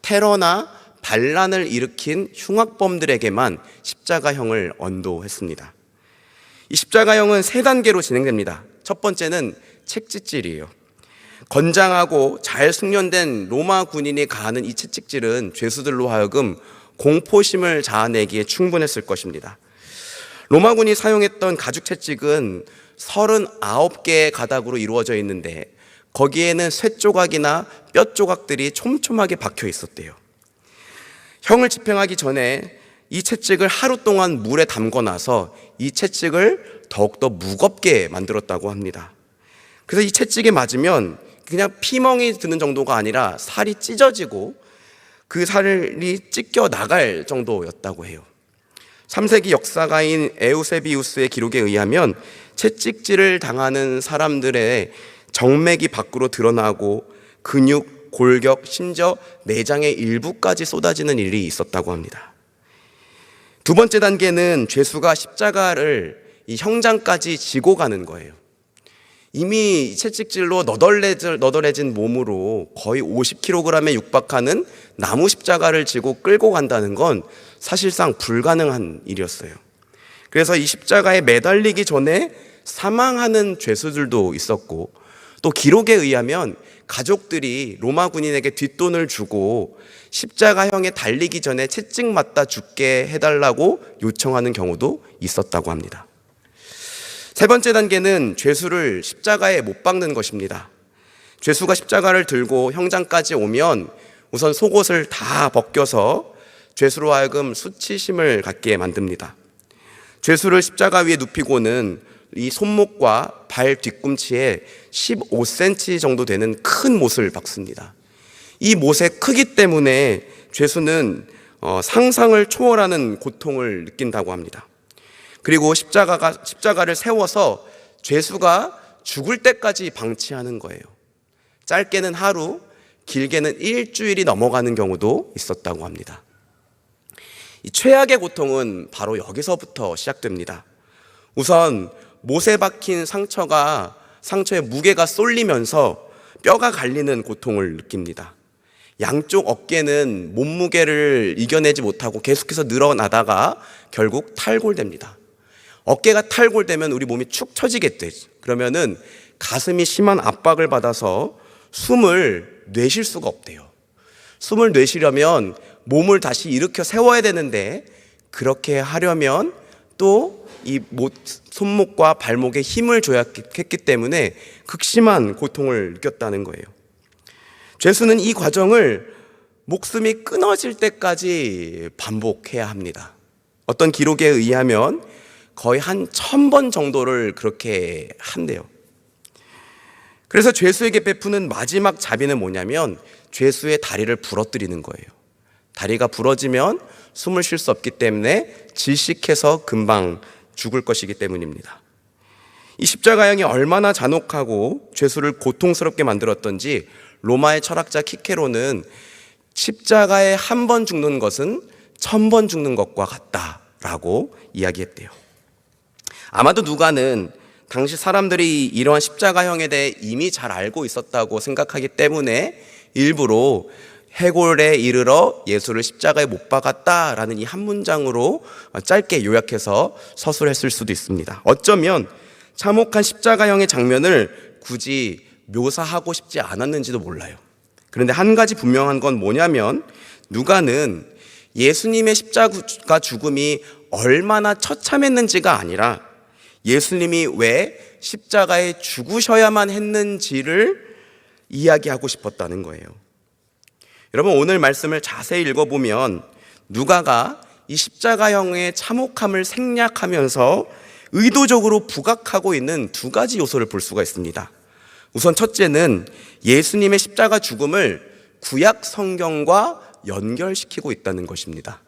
테러나 반란을 일으킨 흉악범들에게만 십자가형을 언도했습니다. 이 십자가형은 3단계로 진행됩니다. 첫 번째는 채찍질이에요. 건장하고 잘 숙련된 로마 군인이 가하는 이 채찍질은 죄수들로 하여금 공포심을 자아내기에 충분했을 것입니다. 로마군이 사용했던 가죽 채찍은 39개의 가닥으로 이루어져 있는데 거기에는 쇠조각이나 뼈조각들이 촘촘하게 박혀 있었대요. 형을 집행하기 전에 이 채찍을 하루 동안 물에 담궈 놔서 이 채찍을 더욱더 무겁게 만들었다고 합니다. 그래서 이 채찍에 맞으면 그냥 피멍이 드는 정도가 아니라 살이 찢어지고 그 살이 찢겨 나갈 정도였다고 해요. 3세기 역사가인 에우세비우스의 기록에 의하면 채찍질을 당하는 사람들의 정맥이 밖으로 드러나고 근육, 골격, 심지어 내장의 일부까지 쏟아지는 일이 있었다고 합니다. 두 번째 단계는 죄수가 십자가를 이 형장까지 지고 가는 거예요. 이미 채찍질로 너덜해진 몸으로 거의 50kg에 육박하는 나무 십자가를 지고 끌고 간다는 건 사실상 불가능한 일이었어요. 그래서 이 십자가에 매달리기 전에 사망하는 죄수들도 있었고, 또 기록에 의하면 가족들이 로마 군인에게 뒷돈을 주고 십자가형에 달리기 전에 채찍 맞다 죽게 해달라고 요청하는 경우도 있었다고 합니다. 세 번째 단계는 죄수를 십자가에 못 박는 것입니다. 죄수가 십자가를 들고 형장까지 오면 우선 속옷을 다 벗겨서 죄수로 하여금 수치심을 갖게 만듭니다. 죄수를 십자가 위에 눕히고는 이 손목과 발 뒤꿈치에 15cm 정도 되는 큰 못을 박습니다. 이 못의 크기 때문에 죄수는 상상을 초월하는 고통을 느낀다고 합니다. 그리고 십자가를 세워서 죄수가 죽을 때까지 방치하는 거예요. 짧게는 하루, 길게는 일주일이 넘어가는 경우도 있었다고 합니다. 이 최악의 고통은 바로 여기서부터 시작됩니다. 우선 못에 박힌 상처의 무게가 쏠리면서 뼈가 갈리는 고통을 느낍니다. 양쪽 어깨는 몸무게를 이겨내지 못하고 계속해서 늘어나다가 결국 탈골됩니다. 어깨가 탈골되면 우리 몸이 축 처지겠죠. 그러면은 가슴이 심한 압박을 받아서 숨을 내쉴 수가 없대요. 숨을 내쉬려면 몸을 다시 일으켜 세워야 되는데, 그렇게 하려면 또 이 손목과 발목에 힘을 줘야 했기 때문에 극심한 고통을 느꼈다는 거예요. 죄수는 이 과정을 목숨이 끊어질 때까지 반복해야 합니다. 어떤 기록에 의하면 거의 한 1000번 정도를 그렇게 한대요. 그래서 죄수에게 베푸는 마지막 자비는 뭐냐면 죄수의 다리를 부러뜨리는 거예요. 다리가 부러지면 숨을 쉴 수 없기 때문에 질식해서 금방 죽을 것이기 때문입니다. 이 십자가형이 얼마나 잔혹하고 죄수를 고통스럽게 만들었던지 로마의 철학자 키케로는 십자가에 한 번 죽는 것은 1000번 죽는 것과 같다라고 이야기했대요. 아마도 누가는 당시 사람들이 이러한 십자가형에 대해 이미 잘 알고 있었다고 생각하기 때문에 일부러 해골에 이르러 예수를 십자가에 못 박았다라는 이 한 문장으로 짧게 요약해서 서술했을 수도 있습니다. 어쩌면 참혹한 십자가형의 장면을 굳이 묘사하고 싶지 않았는지도 몰라요. 그런데 한 가지 분명한 건 뭐냐면 누가는 예수님의 십자가 죽음이 얼마나 처참했는지가 아니라 예수님이 왜 십자가에 죽으셔야만 했는지를 이야기하고 싶었다는 거예요. 여러분, 오늘 말씀을 자세히 읽어보면 누가가 이 십자가형의 참혹함을 생략하면서 의도적으로 부각하고 있는 두 가지 요소를 볼 수가 있습니다. 우선 첫째는 예수님의 십자가 죽음을 구약 성경과 연결시키고 있다는 것입니다.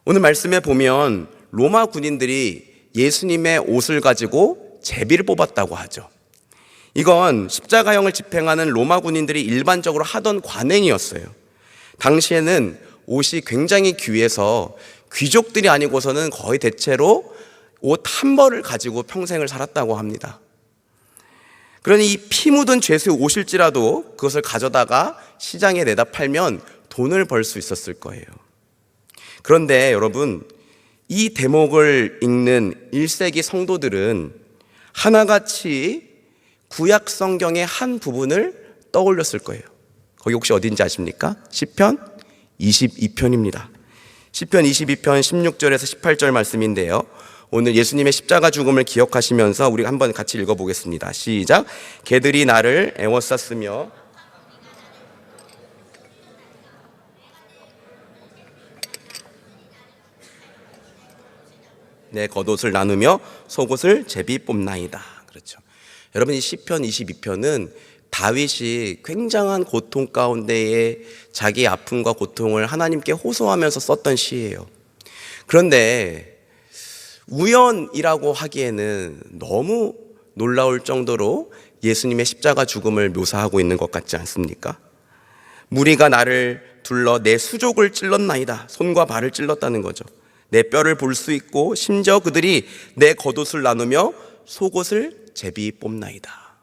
오늘 말씀에 보면 로마 군인들이 예수님의 옷을 가지고 제비를 뽑았다고 하죠. 이건 십자가형을 집행하는 로마 군인들이 일반적으로 하던 관행이었어요. 당시에는 옷이 굉장히 귀해서 귀족들이 아니고서는 거의 대체로 옷 한 벌을 가지고 평생을 살았다고 합니다. 그러니 이 피 묻은 죄수의 옷일지라도 그것을 가져다가 시장에 내다 팔면 돈을 벌 수 있었을 거예요. 그런데 여러분, 이 대목을 읽는 1세기 성도들은 하나같이 구약 성경의 한 부분을 떠올렸을 거예요. 거기 혹시 어딘지 아십니까? 시편 22편입니다. 시편 22편 16절에서 18절 말씀인데요. 오늘 예수님의 십자가 죽음을 기억하시면서 우리 한번 같이 읽어보겠습니다. 시작. 개들이 나를 애워쌌으며 내 겉옷을 나누며 속옷을 제비 뽑나이다. 그렇죠. 여러분, 이 시편 22편은 다윗이 굉장한 고통 가운데에 자기의 아픔과 고통을 하나님께 호소하면서 썼던 시예요. 그런데 우연이라고 하기에는 너무 놀라울 정도로 예수님의 십자가 죽음을 묘사하고 있는 것 같지 않습니까? 무리가 나를 둘러 내 수족을 찔렀나이다. 손과 발을 찔렀다는 거죠. 내 뼈를 볼 수 있고 심지어 그들이 내 겉옷을 나누며 속옷을 제비 뽑나이다.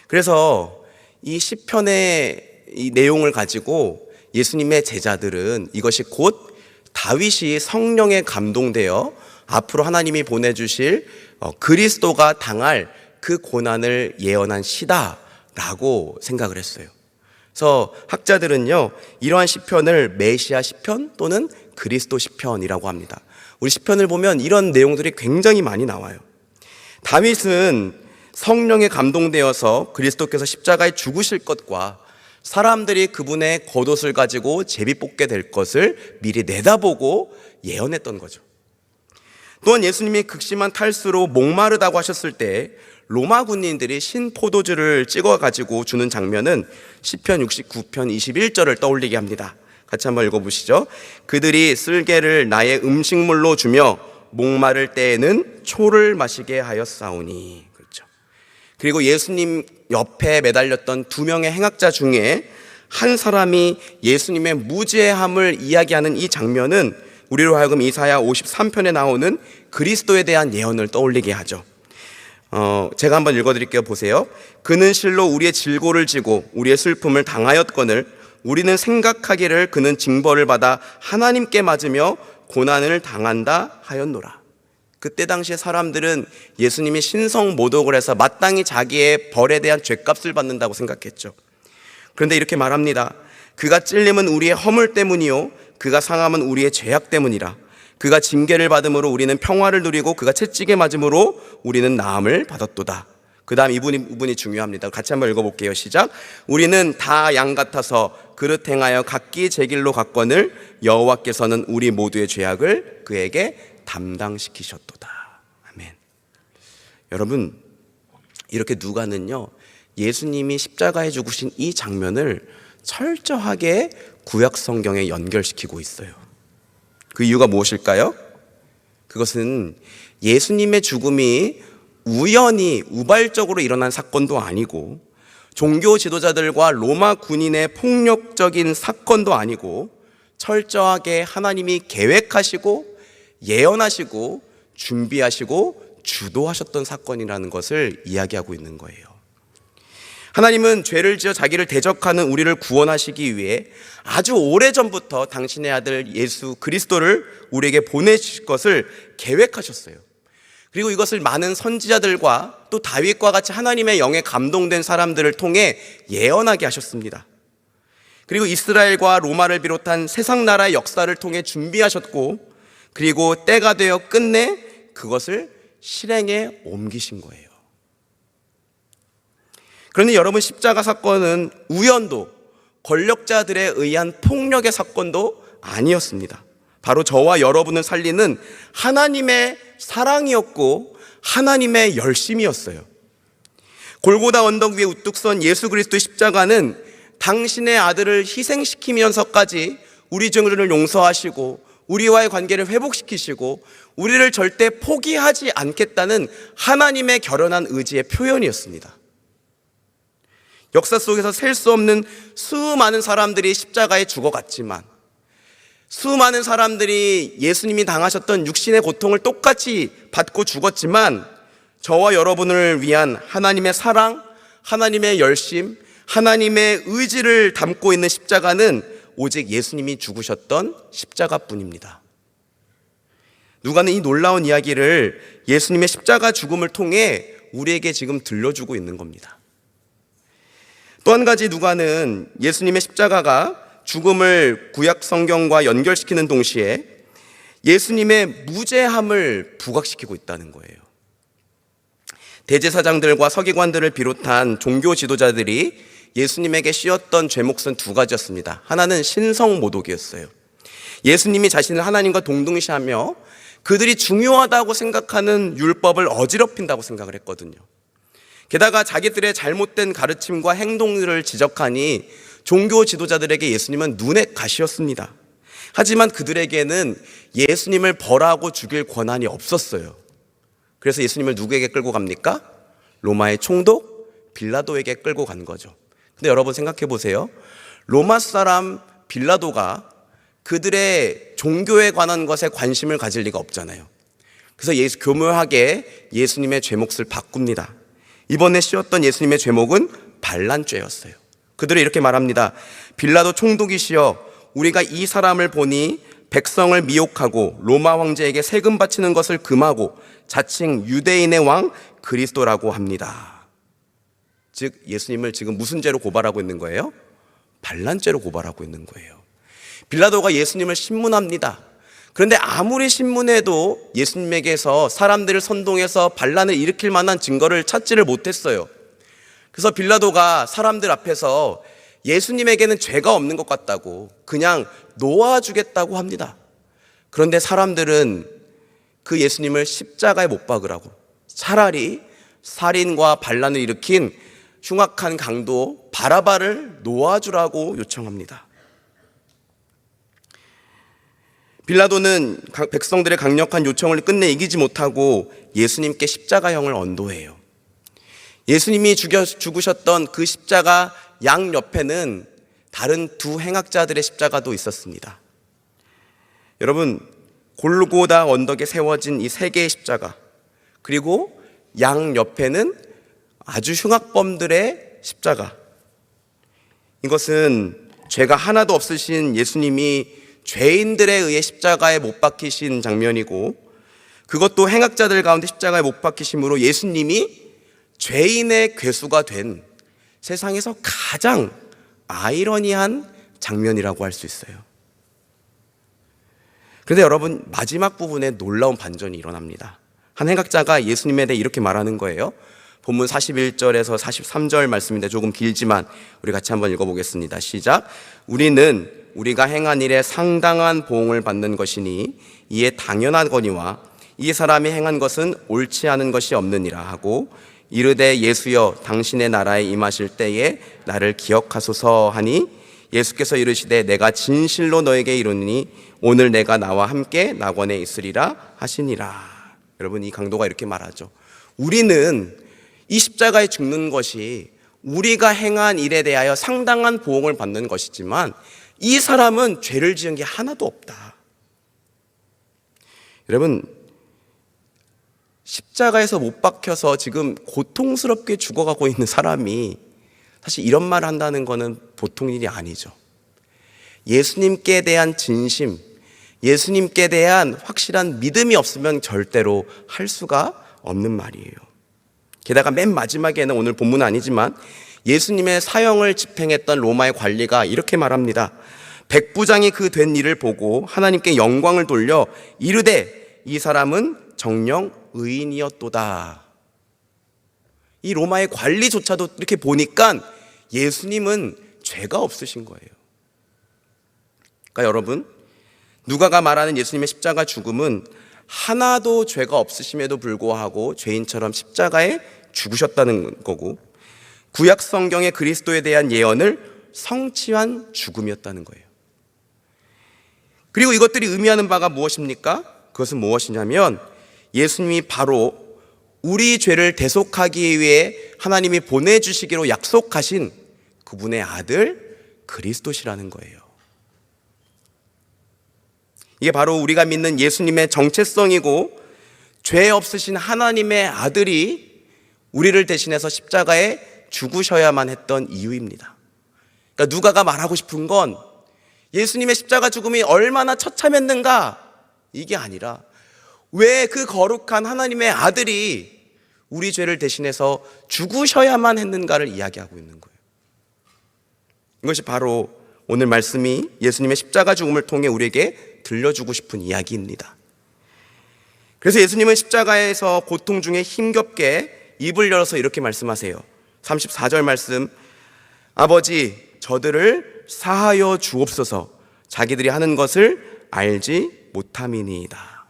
그래서 이 시편의 이 내용을 가지고 예수님의 제자들은 이것이 곧 다윗이 성령에 감동되어 앞으로 하나님이 보내주실 그리스도가 당할 그 고난을 예언한 시다라고 생각을 했어요. 그래서 학자들은요, 이러한 시편을 메시아 시편 또는 그리스도 시편이라고 합니다. 우리 시편을 보면 이런 내용들이 굉장히 많이 나와요. 다윗은 성령에 감동되어서 그리스도께서 십자가에 죽으실 것과 사람들이 그분의 겉옷을 가지고 제비 뽑게 될 것을 미리 내다보고 예언했던 거죠. 또한 예수님이 극심한 탈수로 목마르다고 하셨을 때 로마 군인들이 신포도주를 찍어가지고 주는 장면은 시편 69편 21절을 떠올리게 합니다. 같이 한번 읽어보시죠. 그들이 쓸개를 나의 음식물로 주며 목마를 때에는 초를 마시게 하였사오니. 그렇죠. 그리고 예수님 옆에 매달렸던 두 명의 행악자 중에 한 사람이 예수님의 무죄함을 이야기하는 이 장면은 우리로 하여금 이사야 53편에 나오는 그리스도에 대한 예언을 떠올리게 하죠. 제가 한번 읽어드릴게요. 보세요. 그는 실로 우리의 질고를 지고 우리의 슬픔을 당하였거늘 우리는 생각하기를 그는 징벌을 받아 하나님께 맞으며 고난을 당한다 하였노라. 그때 당시에 사람들은 예수님이 신성 모독을 해서 마땅히 자기의 벌에 대한 죗값을 받는다고 생각했죠. 그런데 이렇게 말합니다. 그가 찔림은 우리의 허물 때문이요 그가 상함은 우리의 죄악 때문이라. 그가 징계를 받음으로 우리는 평화를 누리고 그가 채찍에 맞음으로 우리는 나음을 받았도다. 그 다음 이 부분이 중요합니다. 같이 한번 읽어볼게요. 시작. 우리는 다 양 같아서 그릇 행하여 각기 제 길로 갔거늘 여호와께서는 우리 모두의 죄악을 그에게 담당시키셨도다. 아멘. 여러분, 이렇게 누가는요, 예수님이 십자가에 죽으신 이 장면을 철저하게 구약 성경에 연결시키고 있어요. 그 이유가 무엇일까요? 그것은 예수님의 죽음이 우연히 우발적으로 일어난 사건도 아니고 종교 지도자들과 로마 군인의 폭력적인 사건도 아니고 철저하게 하나님이 계획하시고 예언하시고 준비하시고 주도하셨던 사건이라는 것을 이야기하고 있는 거예요. 하나님은 죄를 지어 자기를 대적하는 우리를 구원하시기 위해 아주 오래전부터 당신의 아들 예수 그리스도를 우리에게 보내실 것을 계획하셨어요. 그리고 이것을 많은 선지자들과 또 다윗과 같이 하나님의 영에 감동된 사람들을 통해 예언하게 하셨습니다. 그리고 이스라엘과 로마를 비롯한 세상 나라의 역사를 통해 준비하셨고, 그리고 때가 되어 끝내 그것을 실행에 옮기신 거예요. 그런데 여러분, 십자가 사건은 우연도 권력자들에 의한 폭력의 사건도 아니었습니다. 바로 저와 여러분을 살리는 하나님의 사랑이었고 하나님의 열심이었어요. 골고다 언덕 위에 우뚝 선 예수 그리스도의 십자가는 당신의 아들을 희생시키면서까지 우리 죄를 용서하시고 우리와의 관계를 회복시키시고 우리를 절대 포기하지 않겠다는 하나님의 결연한 의지의 표현이었습니다. 역사 속에서 셀 수 없는 수많은 사람들이 십자가에 죽어갔지만, 수많은 사람들이 예수님이 당하셨던 육신의 고통을 똑같이 받고 죽었지만, 저와 여러분을 위한 하나님의 사랑, 하나님의 열심, 하나님의 의지를 담고 있는 십자가는 오직 예수님이 죽으셨던 십자가뿐입니다. 누가는 이 놀라운 이야기를 예수님의 십자가 죽음을 통해 우리에게 지금 들려주고 있는 겁니다. 또 한 가지 누가는 예수님의 십자가가 죽음을 구약 성경과 연결시키는 동시에 예수님의 무죄함을 부각시키고 있다는 거예요. 대제사장들과 서기관들을 비롯한 종교 지도자들이 예수님에게 씌웠던 죄목은 두 가지였습니다. 하나는 신성모독이었어요. 예수님이 자신을 하나님과 동등시하며 그들이 중요하다고 생각하는 율법을 어지럽힌다고 생각을 했거든요. 게다가 자기들의 잘못된 가르침과 행동들을 지적하니 종교 지도자들에게 예수님은 눈의 가시였습니다. 하지만 그들에게는 예수님을 벌하고 죽일 권한이 없었어요. 그래서 예수님을 누구에게 끌고 갑니까? 로마의 총독 빌라도에게 끌고 간 거죠. 근데 여러분 생각해 보세요. 로마 사람 빌라도가 그들의 종교에 관한 것에 관심을 가질 리가 없잖아요. 그래서 교묘하게 예수님의 죄목을 바꿉니다. 이번에 씌웠던 예수님의 죄목은 반란죄였어요. 그들은 이렇게 말합니다. 빌라도 총독이시여, 우리가 이 사람을 보니 백성을 미혹하고 로마 황제에게 세금 바치는 것을 금하고 자칭 유대인의 왕 그리스도라고 합니다. 즉 예수님을 지금 무슨 죄로 고발하고 있는 거예요? 반란죄로 고발하고 있는 거예요. 빌라도가 예수님을 신문합니다. 그런데 아무리 신문해도 예수님에게서 사람들을 선동해서 반란을 일으킬 만한 증거를 찾지를 못했어요. 그래서 빌라도가 사람들 앞에서 예수님에게는 죄가 없는 것 같다고 그냥 놓아주겠다고 합니다. 그런데 사람들은 그 예수님을 십자가에 못 박으라고, 차라리 살인과 반란을 일으킨 흉악한 강도 바라바를 놓아주라고 요청합니다. 빌라도는 백성들의 강력한 요청을 끝내 이기지 못하고 예수님께 십자가형을 언도해요. 예수님이 죽으셨던 그 십자가 양옆에는 다른 두 행악자들의 십자가도 있었습니다. 여러분, 골고다 언덕에 세워진 이 세 개의 십자가, 그리고 양옆에는 아주 흉악범들의 십자가. 이것은 죄가 하나도 없으신 예수님이 죄인들에 의해 십자가에 못 박히신 장면이고, 그것도 행악자들 가운데 십자가에 못 박히심으로 예수님이 죄인의 괴수가 된 세상에서 가장 아이러니한 장면이라고 할 수 있어요. 그런데 여러분, 마지막 부분에 놀라운 반전이 일어납니다. 한 행악자가 예수님에 대해 이렇게 말하는 거예요. 본문 41절에서 43절 말씀인데 조금 길지만 우리 같이 한번 읽어보겠습니다. 시작. 우리는 우리가 행한 일에 상당한 보응을 받는 것이니 이에 당연하거니와 이 사람이 행한 것은 옳지 않은 것이 없느니라 하고, 이르되 예수여, 당신의 나라에 임하실 때에 나를 기억하소서 하니, 예수께서 이르시되 내가 진실로 너에게 이르노니 오늘 내가 나와 함께 낙원에 있으리라 하시니라. 여러분, 이 강도가 이렇게 말하죠. 우리는 이 십자가에 죽는 것이 우리가 행한 일에 대하여 상당한 보응을 받는 것이지만 이 사람은 죄를 지은 게 하나도 없다. 여러분, 십자가에서 못 박혀서 지금 고통스럽게 죽어가고 있는 사람이 사실 이런 말을 한다는 것은 보통 일이 아니죠. 예수님께 대한 진심, 예수님께 대한 확실한 믿음이 없으면 절대로 할 수가 없는 말이에요. 게다가 맨 마지막에는, 오늘 본문은 아니지만 예수님의 사형을 집행했던 로마의 관리가 이렇게 말합니다. 백부장이 그 된 일을 보고 하나님께 영광을 돌려 이르되 이 사람은 정령 의인이었도다. 이 로마의 관리조차도 이렇게 보니까 예수님은 죄가 없으신 거예요. 그러니까 여러분, 누가가 말하는 예수님의 십자가 죽음은 하나도 죄가 없으심에도 불구하고 죄인처럼 십자가에 죽으셨다는 거고, 구약 성경의 그리스도에 대한 예언을 성취한 죽음이었다는 거예요. 그리고 이것들이 의미하는 바가 무엇입니까? 그것은 무엇이냐면 예수님이 바로 우리 죄를 대속하기 위해 하나님이 보내주시기로 약속하신 그분의 아들 그리스도시라는 거예요. 이게 바로 우리가 믿는 예수님의 정체성이고, 죄 없으신 하나님의 아들이 우리를 대신해서 십자가에 죽으셔야만 했던 이유입니다. 그러니까 누가가 말하고 싶은 건 예수님의 십자가 죽음이 얼마나 처참했는가, 이게 아니라 왜 그 거룩한 하나님의 아들이 우리 죄를 대신해서 죽으셔야만 했는가를 이야기하고 있는 거예요. 이것이 바로 오늘 말씀이 예수님의 십자가 죽음을 통해 우리에게 들려주고 싶은 이야기입니다. 그래서 예수님은 십자가에서 고통 중에 힘겹게 입을 열어서 이렇게 말씀하세요. 34절 말씀, 아버지 저들을 사하여 주옵소서, 자기들이 하는 것을 알지 못함이니이다.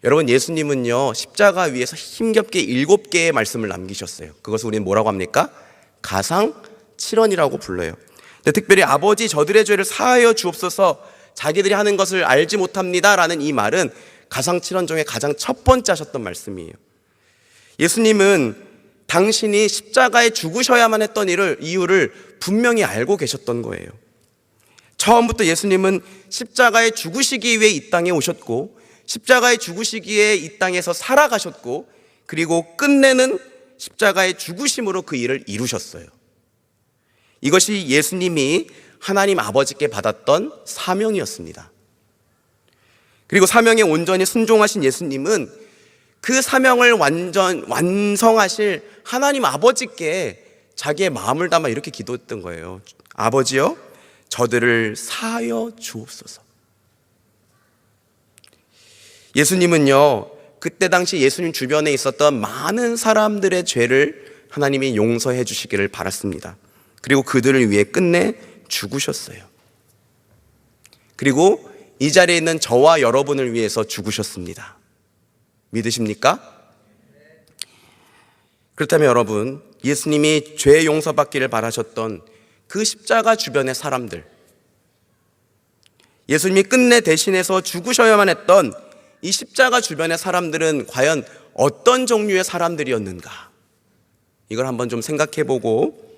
여러분, 예수님은요 십자가 위에서 힘겹게 7개의 말씀을 남기셨어요. 그것을 우리는 뭐라고 합니까? 가상 7언이라고 불러요. 근데 특별히 아버지 저들의 죄를 사하여 주옵소서, 자기들이 하는 것을 알지 못합니다 라는 이 말은 가상 7언 중에 가장 첫 번째 하셨던 말씀이에요. 예수님은 당신이 십자가에 죽으셔야만 했던 이유를 분명히 알고 계셨던 거예요. 처음부터 예수님은 십자가에 죽으시기 위해 이 땅에 오셨고, 십자가에 죽으시기 위해 이 땅에서 살아가셨고, 그리고 끝내는 십자가의 죽으심으로 그 일을 이루셨어요. 이것이 예수님이 하나님 아버지께 받았던 사명이었습니다. 그리고 사명에 온전히 순종하신 예수님은 그 사명을 완성하실 하나님 아버지께 자기의 마음을 담아 이렇게 기도했던 거예요. 아버지여, 저들을 사하여 주옵소서. 예수님은요, 그때 당시 예수님 주변에 있었던 많은 사람들의 죄를 하나님이 용서해 주시기를 바랐습니다. 그리고 그들을 위해 끝내 죽으셨어요. 그리고 이 자리에 있는 저와 여러분을 위해서 죽으셨습니다. 믿으십니까? 그렇다면 여러분, 예수님이 죄 용서받기를 바라셨던 그 십자가 주변의 사람들, 예수님이 끝내 대신해서 죽으셔야만 했던 이 십자가 주변의 사람들은 과연 어떤 종류의 사람들이었는가? 이걸 한번 좀 생각해보고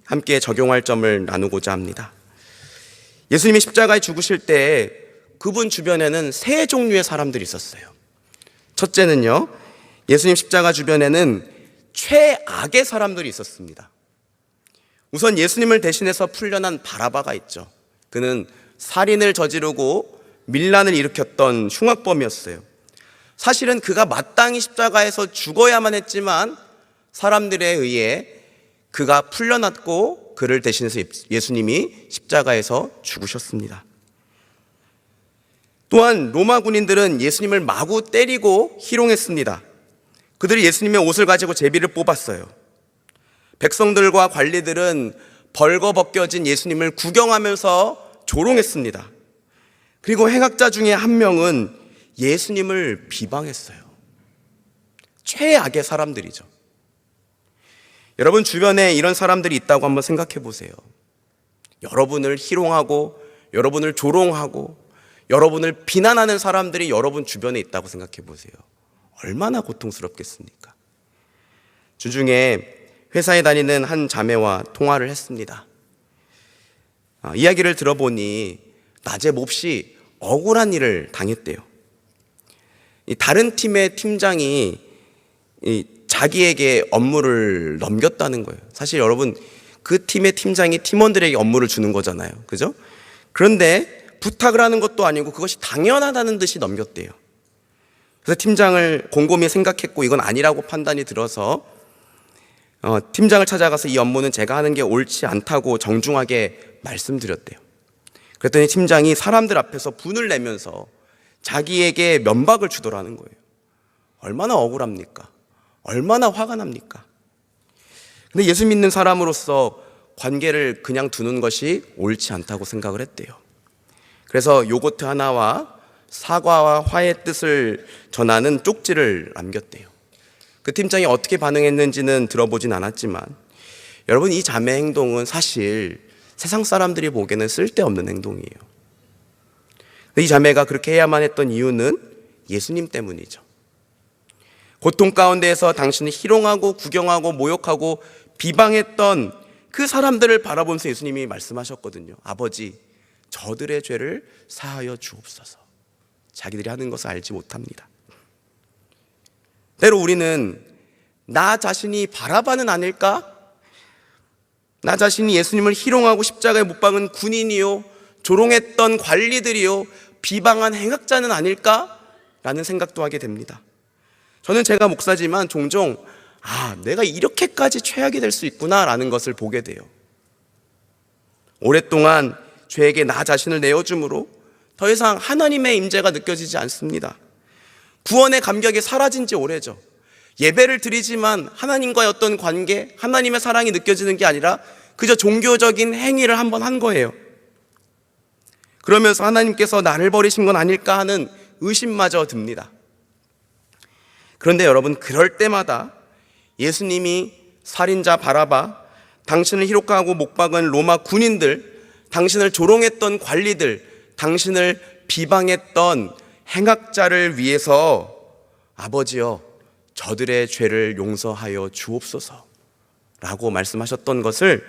함께 적용할 점을 나누고자 합니다. 예수님이 십자가에 죽으실 때 그분 주변에는 세 종류의 사람들이 있었어요. 첫째는요, 예수님 십자가 주변에는 최악의 사람들이 있었습니다. 우선 예수님을 대신해서 풀려난 바라바가 있죠. 그는 살인을 저지르고 밀란을 일으켰던 흉악범이었어요. 사실은 그가 마땅히 십자가에서 죽어야만 했지만 사람들에 의해 그가 풀려났고 그를 대신해서 예수님이 십자가에서 죽으셨습니다. 또한 로마 군인들은 예수님을 마구 때리고 희롱했습니다. 그들이 예수님의 옷을 가지고 제비를 뽑았어요. 백성들과 관리들은 벌거벗겨진 예수님을 구경하면서 조롱했습니다. 그리고 행악자 중에 한 명은 예수님을 비방했어요. 최악의 사람들이죠. 여러분 주변에 이런 사람들이 있다고 한번 생각해 보세요. 여러분을 희롱하고 여러분을 조롱하고 여러분을 비난하는 사람들이 여러분 주변에 있다고 생각해 보세요. 얼마나 고통스럽겠습니까? 주중에 회사에 다니는 한 자매와 통화를 했습니다. 이야기를 들어보니 낮에 몹시 억울한 일을 당했대요. 다른 팀의 팀장이 자기에게 업무를 넘겼다는 거예요. 사실 여러분, 그 팀의 팀장이 팀원들에게 업무를 주는 거잖아요. 그죠? 그런데 부탁을 하는 것도 아니고 그것이 당연하다는 듯이 넘겼대요. 그래서 팀장을 곰곰이 생각했고 이건 아니라고 판단이 들어서 팀장을 찾아가서 이 업무는 제가 하는 게 옳지 않다고 정중하게 말씀드렸대요. 그랬더니 팀장이 사람들 앞에서 분을 내면서 자기에게 면박을 주더라는 거예요. 얼마나 억울합니까? 얼마나 화가 납니까? 근데 예수 믿는 사람으로서 관계를 그냥 두는 것이 옳지 않다고 생각을 했대요. 그래서 요거트 하나와 사과와 화해의 뜻을 전하는 쪽지를 남겼대요. 그 팀장이 어떻게 반응했는지는 들어보진 않았지만 여러분, 이 자매 행동은 사실 세상 사람들이 보기에는 쓸데없는 행동이에요. 근데 이 자매가 그렇게 해야만 했던 이유는 예수님 때문이죠. 고통 가운데에서 당신을 희롱하고 구경하고 모욕하고 비방했던 그 사람들을 바라보면서 예수님이 말씀하셨거든요. 아버지, 저들의 죄를 사하여 주옵소서. 자기들이 하는 것을 알지 못합니다. 때로 우리는 나 자신이 바라바는 아닐까? 나 자신이 예수님을 희롱하고 십자가에 못 박은 군인이요, 조롱했던 관리들이요, 비방한 행악자는 아닐까? 라는 생각도 하게 됩니다. 저는 제가 목사지만 종종 내가 이렇게까지 최악이 될 수 있구나 라는 것을 보게 돼요. 오랫동안 죄에게 나 자신을 내어줌으로 더 이상 하나님의 임재가 느껴지지 않습니다. 구원의 감격이 사라진 지 오래죠. 예배를 드리지만 하나님과의 어떤 관계, 하나님의 사랑이 느껴지는 게 아니라 그저 종교적인 행위를 한번 한 거예요. 그러면서 하나님께서 나를 버리신 건 아닐까 하는 의심마저 듭니다. 그런데 여러분, 그럴 때마다 예수님이 살인자 바라바, 당신을 희롱하고 못 박은 로마 군인들, 당신을 조롱했던 관리들, 당신을 비방했던 행악자를 위해서 아버지여, 저들의 죄를 용서하여 주옵소서 라고 말씀하셨던 것을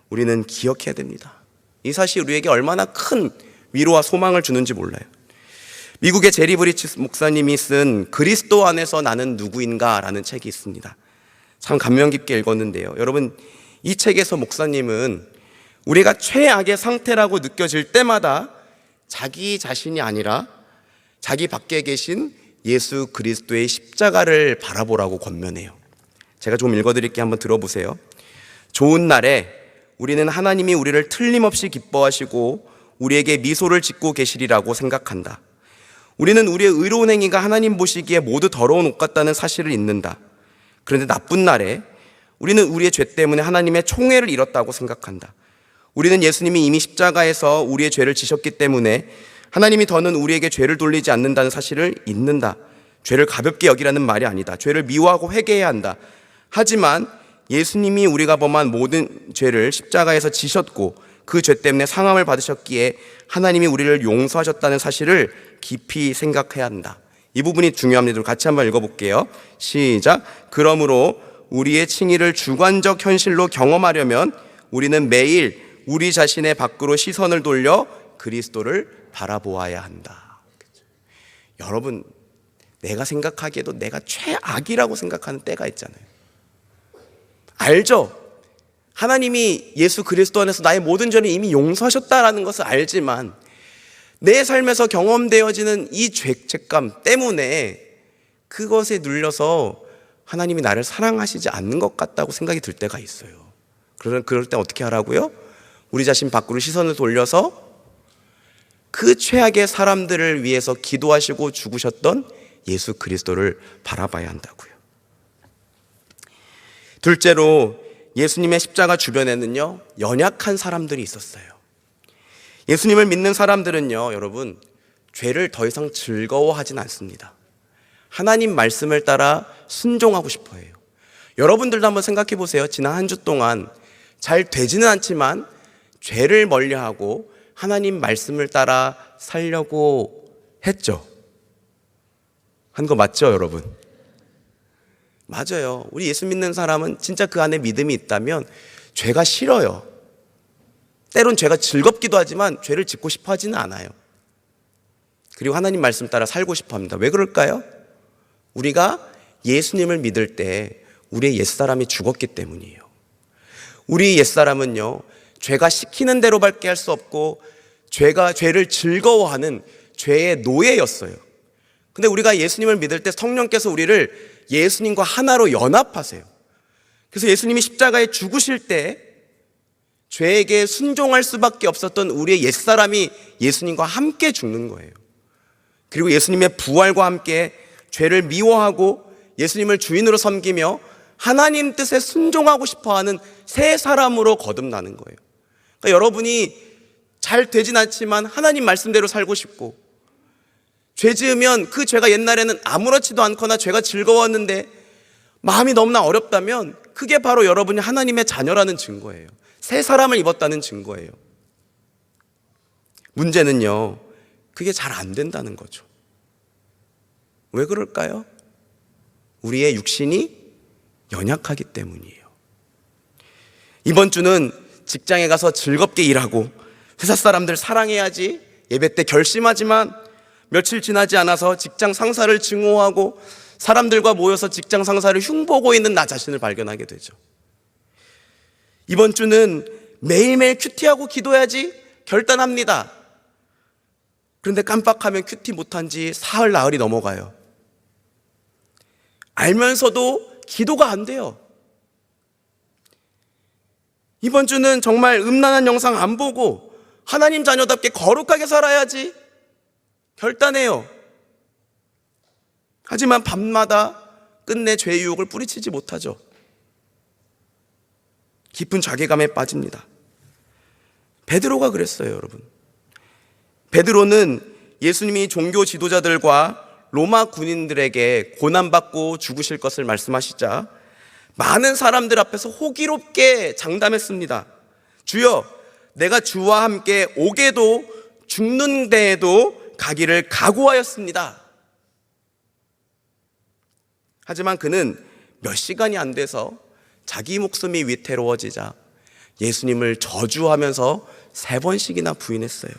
우리는 기억해야 됩니다. 이 사실이 우리에게 얼마나 큰 위로와 소망을 주는지 몰라요. 미국의 제리 브리치 목사님이 쓴 그리스도 안에서 나는 누구인가 라는 책이 있습니다. 참 감명 깊게 읽었는데요. 여러분, 이 책에서 목사님은 우리가 최악의 상태라고 느껴질 때마다 자기 자신이 아니라 자기 밖에 계신 예수 그리스도의 십자가를 바라보라고 권면해요. 제가 좀 읽어드릴게요. 한번 들어보세요. 좋은 날에 우리는 하나님이 우리를 틀림없이 기뻐하시고 우리에게 미소를 짓고 계시리라고 생각한다. 우리는 우리의 의로운 행위가 하나님 보시기에 모두 더러운 옷 같다는 사실을 잊는다. 그런데 나쁜 날에 우리는 우리의 죄 때문에 하나님의 총애를 잃었다고 생각한다. 우리는 예수님이 이미 십자가에서 우리의 죄를 지셨기 때문에 하나님이 더는 우리에게 죄를 돌리지 않는다는 사실을 잊는다. 죄를 가볍게 여기라는 말이 아니다. 죄를 미워하고 회개해야 한다. 하지만 예수님이 우리가 범한 모든 죄를 십자가에서 지셨고 그 죄 때문에 상함을 받으셨기에 하나님이 우리를 용서하셨다는 사실을 깊이 생각해야 한다. 이 부분이 중요합니다. 같이 한번 읽어볼게요. 시작. 그러므로 우리의 칭의를 주관적 현실로 경험하려면 우리는 매일 우리 자신의 밖으로 시선을 돌려 그리스도를 바라보아야 한다. 여러분, 내가 생각하기에도 내가 최악이라고 생각하는 때가 있잖아요. 알죠? 하나님이 예수 그리스도 안에서 나의 모든 죄를 이미 용서하셨다라는 것을 알지만 내 삶에서 경험되어지는 이 죄책감 때문에 그것에 눌려서 하나님이 나를 사랑하시지 않는 것 같다고 생각이 들 때가 있어요. 그럴 때 어떻게 하라고요? 우리 자신 밖으로 시선을 돌려서 그 최악의 사람들을 위해서 기도하시고 죽으셨던 예수 그리스도를 바라봐야 한다고요. 둘째로 예수님의 십자가 주변에는요, 연약한 사람들이 있었어요. 예수님을 믿는 사람들은요, 여러분, 죄를 더 이상 즐거워하진 않습니다. 하나님 말씀을 따라 순종하고 싶어 해요. 여러분들도 한번 생각해 보세요. 지난 한 주 동안 잘 되지는 않지만 죄를 멀리하고 하나님 말씀을 따라 살려고 했죠. 한 거 맞죠, 여러분? 맞아요. 우리 예수 믿는 사람은 진짜 그 안에 믿음이 있다면 죄가 싫어요. 때론 죄가 즐겁기도 하지만 죄를 짓고 싶어 하지는 않아요. 그리고 하나님 말씀 따라 살고 싶어 합니다. 왜 그럴까요? 우리가 예수님을 믿을 때 우리의 옛사람이 죽었기 때문이에요. 우리 옛사람은요, 죄가 시키는 대로밖에 할 수 없고 죄를 즐거워하는 죄의 노예였어요. 근데 우리가 예수님을 믿을 때 성령께서 우리를 예수님과 하나로 연합하세요. 그래서 예수님이 십자가에 죽으실 때 죄에게 순종할 수밖에 없었던 우리의 옛사람이 예수님과 함께 죽는 거예요. 그리고 예수님의 부활과 함께 죄를 미워하고 예수님을 주인으로 섬기며 하나님 뜻에 순종하고 싶어하는 새 사람으로 거듭나는 거예요. 그러니까 여러분이 잘 되진 않지만 하나님 말씀대로 살고 싶고, 죄 지으면 그 죄가 옛날에는 아무렇지도 않거나 죄가 즐거웠는데 마음이 너무나 어렵다면 그게 바로 여러분이 하나님의 자녀라는 증거예요. 새 사람을 입었다는 증거예요. 문제는요, 그게 잘 안 된다는 거죠. 왜 그럴까요? 우리의 육신이 연약하기 때문이에요. 이번 주는 직장에 가서 즐겁게 일하고 회사 사람들 사랑해야지 예배 때 결심하지만 며칠 지나지 않아서 직장 상사를 증오하고 사람들과 모여서 직장 상사를 흉보고 있는 나 자신을 발견하게 되죠. 이번 주는 매일매일 큐티하고 기도해야지 결단합니다. 그런데 깜빡하면 큐티 못한 지 사흘 나흘이 넘어가요. 알면서도 기도가 안 돼요. 이번 주는 정말 음란한 영상 안 보고 하나님 자녀답게 거룩하게 살아야지 결단해요. 하지만 밤마다 끝내 죄의 유혹을 뿌리치지 못하죠. 깊은 자괴감에 빠집니다. 베드로가 그랬어요, 여러분. 베드로는 예수님이 종교 지도자들과 로마 군인들에게 고난받고 죽으실 것을 말씀하시자 많은 사람들 앞에서 호기롭게 장담했습니다. 주여, 내가 주와 함께 오게도 죽는 데에도 가기를 각오하였습니다. 하지만 그는 몇 시간이 안 돼서 자기 목숨이 위태로워지자 예수님을 저주하면서 3번씩이나 부인했어요.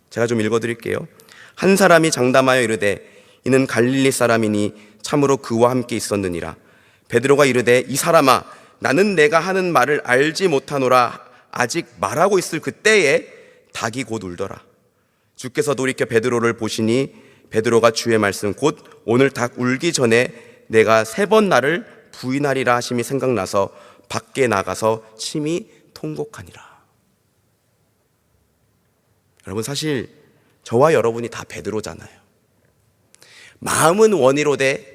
제가 좀 읽어드릴게요. 한 사람이 장담하여 이르되 이는 갈릴리 사람이니 참으로 그와 함께 있었느니라. 베드로가 이르되 이 사람아 나는 내가 하는 말을 알지 못하노라. 아직 말하고 있을 그때에 닭이 곧 울더라. 주께서 돌이켜 베드로를 보시니 베드로가 주의 말씀 곧 오늘 닭 울기 전에 내가 3번 나를 부인하리라 하심이 생각나서 밖에 나가서 심히 통곡하니라. 여러분, 사실 저와 여러분이 다 베드로잖아요. 마음은 원이로되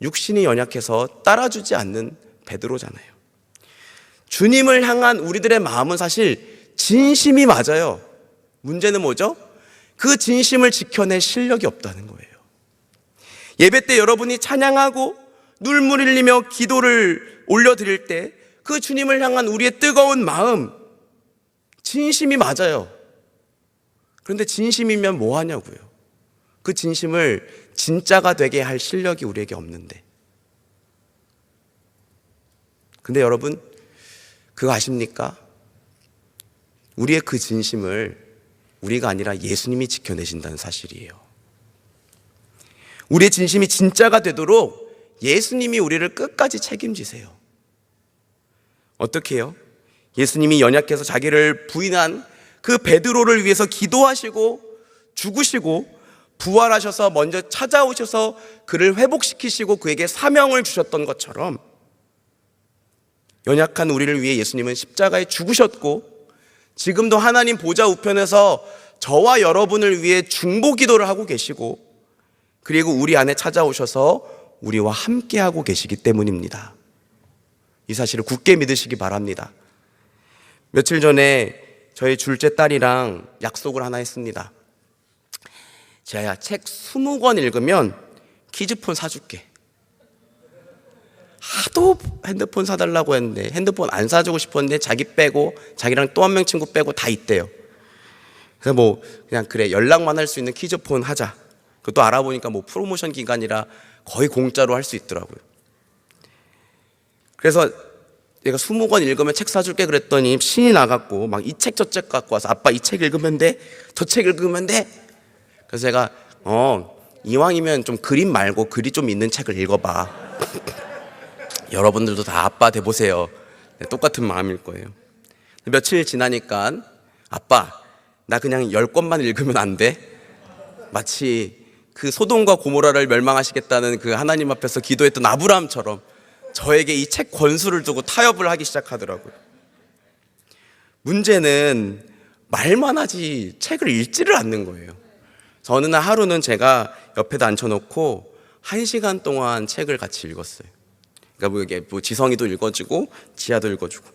육신이 연약해서 따라주지 않는 베드로잖아요. 주님을 향한 우리들의 마음은 사실 진심이 맞아요. 문제는 뭐죠? 그 진심을 지켜낼 실력이 없다는 거예요. 예배 때 여러분이 찬양하고 눈물 흘리며 기도를 올려드릴 때 그 주님을 향한 우리의 뜨거운 마음, 진심이 맞아요. 그런데 진심이면 뭐 하냐고요. 그 진심을 진짜가 되게 할 실력이 우리에게 없는데. 근데 여러분, 그거 아십니까? 우리의 그 진심을 우리가 아니라 예수님이 지켜내신다는 사실이에요. 우리의 진심이 진짜가 되도록 예수님이 우리를 끝까지 책임지세요. 어떻게 해요? 예수님이 연약해서 자기를 부인한 그 베드로를 위해서 기도하시고 죽으시고 부활하셔서 먼저 찾아오셔서 그를 회복시키시고 그에게 사명을 주셨던 것처럼 연약한 우리를 위해 예수님은 십자가에 죽으셨고 지금도 하나님 보좌 우편에서 저와 여러분을 위해 중보 기도를 하고 계시고 그리고 우리 안에 찾아오셔서 우리와 함께하고 계시기 때문입니다. 이 사실을 굳게 믿으시기 바랍니다. 며칠 전에 저희 둘째 딸이랑 약속을 하나 했습니다. 제가 책 20권 읽으면 키즈폰 사줄게. 하도 핸드폰 사달라고 했는데 핸드폰 안 사주고 싶었는데 자기 빼고 자기랑 또 한 명 친구 빼고 다 있대요. 그래서 뭐 그냥 그래 연락만 할 수 있는 키즈폰 하자. 그것도 알아보니까 뭐 프로모션 기간이라 거의 공짜로 할 수 있더라고요. 그래서 얘가 20권 읽으면 책 사줄게 그랬더니 신이 나갖고 막 이 책 저 책 갖고 와서 아빠 이 책 읽으면 돼? 저 책 읽으면 돼? 그래서 제가 이왕이면 좀 그림 말고 글이 좀 있는 책을 읽어봐. 여러분들도 다 아빠 돼보세요. 똑같은 마음일 거예요. 며칠 지나니까 아빠 나 그냥 10권만 읽으면 안 돼? 마치 그 소돔과 고모라를 멸망하시겠다는 그 하나님 앞에서 기도했던 아브라함처럼 저에게 이 책 권수를 두고 타협을 하기 시작하더라고요. 문제는 말만 하지 책을 읽지를 않는 거예요. 어느 날 하루는 제가 옆에다 앉혀놓고 1시간 동안 책을 같이 읽었어요. 그러니까 뭐 이게 뭐 지성이도 읽어주고 지아도 읽어주고.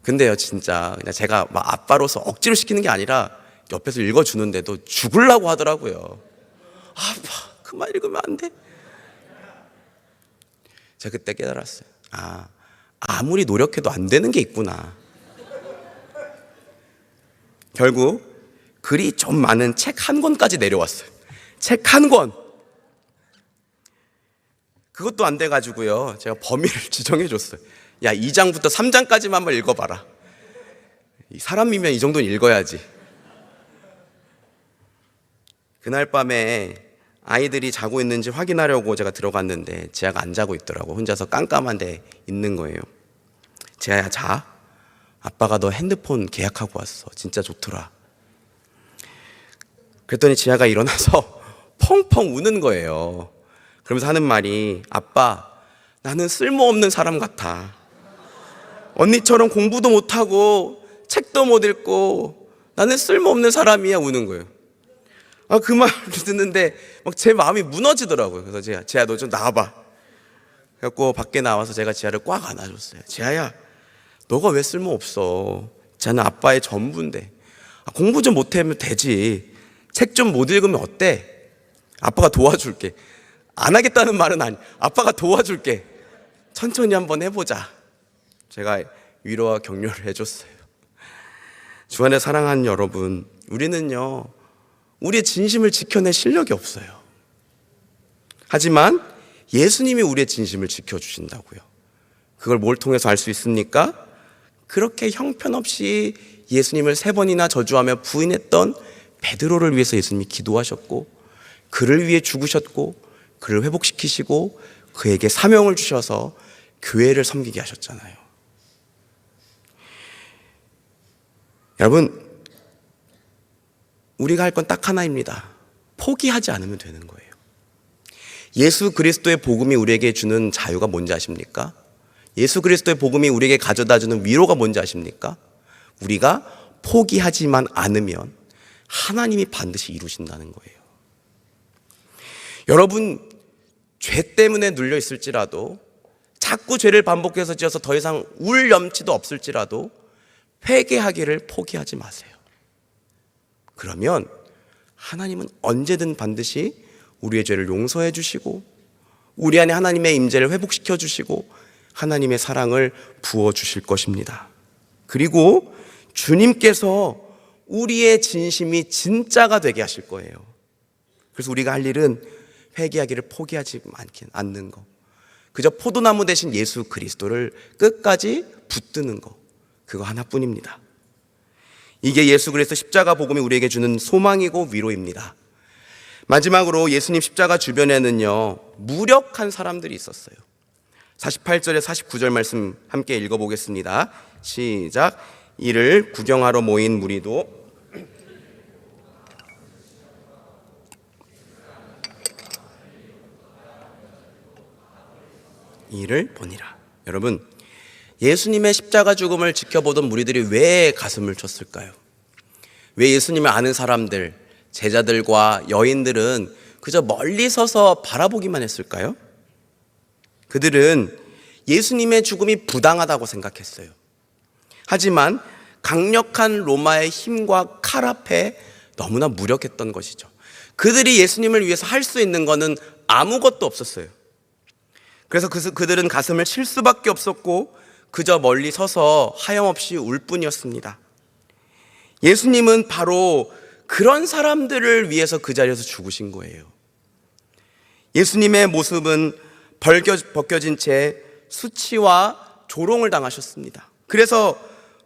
근데요 진짜 그냥 제가 막 아빠로서 억지로 시키는 게 아니라 옆에서 읽어주는데도 죽으려고 하더라고요. 아빠 그만 읽으면 안 돼? 제가 그때 깨달았어요. 아무리 노력해도 안 되는 게 있구나. 결국 글이 좀 많은 책 1권까지 내려왔어요. 책 1권. 그것도 안 돼가지고요. 제가 범위를 지정해 줬어요. 야, 2장부터 3장까지만 한번 읽어봐라. 사람이면 이 정도는 읽어야지. 그날 밤에 아이들이 자고 있는지 확인하려고 제가 들어갔는데 지아가 안 자고 있더라고. 혼자서 깜깜한 데 있는 거예요. 지아야 자. 아빠가 너 핸드폰 계약하고 왔어. 진짜 좋더라. 그랬더니 지아가 일어나서 펑펑 우는 거예요. 그러면서 하는 말이 아빠 나는 쓸모없는 사람 같아. 언니처럼 공부도 못하고 책도 못 읽고 나는 쓸모없는 사람이야. 우는 거예요. 그 말을 듣는데 막 제 마음이 무너지더라고요. 그래서 지아야 너 좀 나와봐. 그래갖고 밖에 나와서 제가 지아를 꽉 안아줬어요. 지아야 너가 왜 쓸모없어. 지아는 아빠의 전부인데. 공부 좀 못하면 되지. 책 좀 못 읽으면 어때? 아빠가 도와줄게. 안 하겠다는 말은 아니. 아빠가 도와줄게. 천천히 한번 해보자. 제가 위로와 격려를 해줬어요. 주 안에 사랑하는 여러분, 우리는요 우리의 진심을 지켜낼 실력이 없어요. 하지만 예수님이 우리의 진심을 지켜주신다고요. 그걸 뭘 통해서 알 수 있습니까? 그렇게 형편없이 예수님을 3번이나 저주하며 부인했던 베드로를 위해서 예수님이 기도하셨고, 그를 위해 죽으셨고, 그를 회복시키시고 그에게 사명을 주셔서 교회를 섬기게 하셨잖아요. 여러분, 우리가 할 건 딱 하나입니다. 포기하지 않으면 되는 거예요. 예수 그리스도의 복음이 우리에게 주는 자유가 뭔지 아십니까? 예수 그리스도의 복음이 우리에게 가져다 주는 위로가 뭔지 아십니까? 우리가 포기하지만 않으면 하나님이 반드시 이루신다는 거예요. 여러분, 죄 때문에 눌려 있을지라도, 자꾸 죄를 반복해서 지어서 더 이상 울 염치도 없을지라도 회개하기를 포기하지 마세요. 그러면 하나님은 언제든 반드시 우리의 죄를 용서해 주시고, 우리 안에 하나님의 임재를 회복시켜 주시고, 하나님의 사랑을 부어 주실 것입니다. 그리고 주님께서 우리의 진심이 진짜가 되게 하실 거예요. 그래서 우리가 할 일은 회개하기를 포기하지 않는 거, 그저 포도나무 대신 예수 그리스도를 끝까지 붙드는 거, 그거 하나뿐입니다. 이게 예수 그리스도 십자가 복음이 우리에게 주는 소망이고 위로입니다. 마지막으로 예수님 십자가 주변에는요, 무력한 사람들이 있었어요. 48절에 49절 말씀 함께 읽어보겠습니다. 시작. 이를 구경하러 모인 무리도 이를 보니라. 여러분, 예수님의 십자가 죽음을 지켜보던 무리들이 왜 가슴을 쳤을까요? 왜 예수님을 아는 사람들, 제자들과 여인들은 그저 멀리 서서 바라보기만 했을까요? 그들은 예수님의 죽음이 부당하다고 생각했어요. 하지만 강력한 로마의 힘과 칼 앞에 너무나 무력했던 것이죠. 그들이 예수님을 위해서 할 수 있는 것은 아무것도 없었어요. 그래서 그들은 가슴을 칠 수밖에 없었고 그저 멀리 서서 하염없이 울 뿐이었습니다. 예수님은 바로 그런 사람들을 위해서 그 자리에서 죽으신 거예요. 예수님의 모습은 벗겨진 채 수치와 조롱을 당하셨습니다. 그래서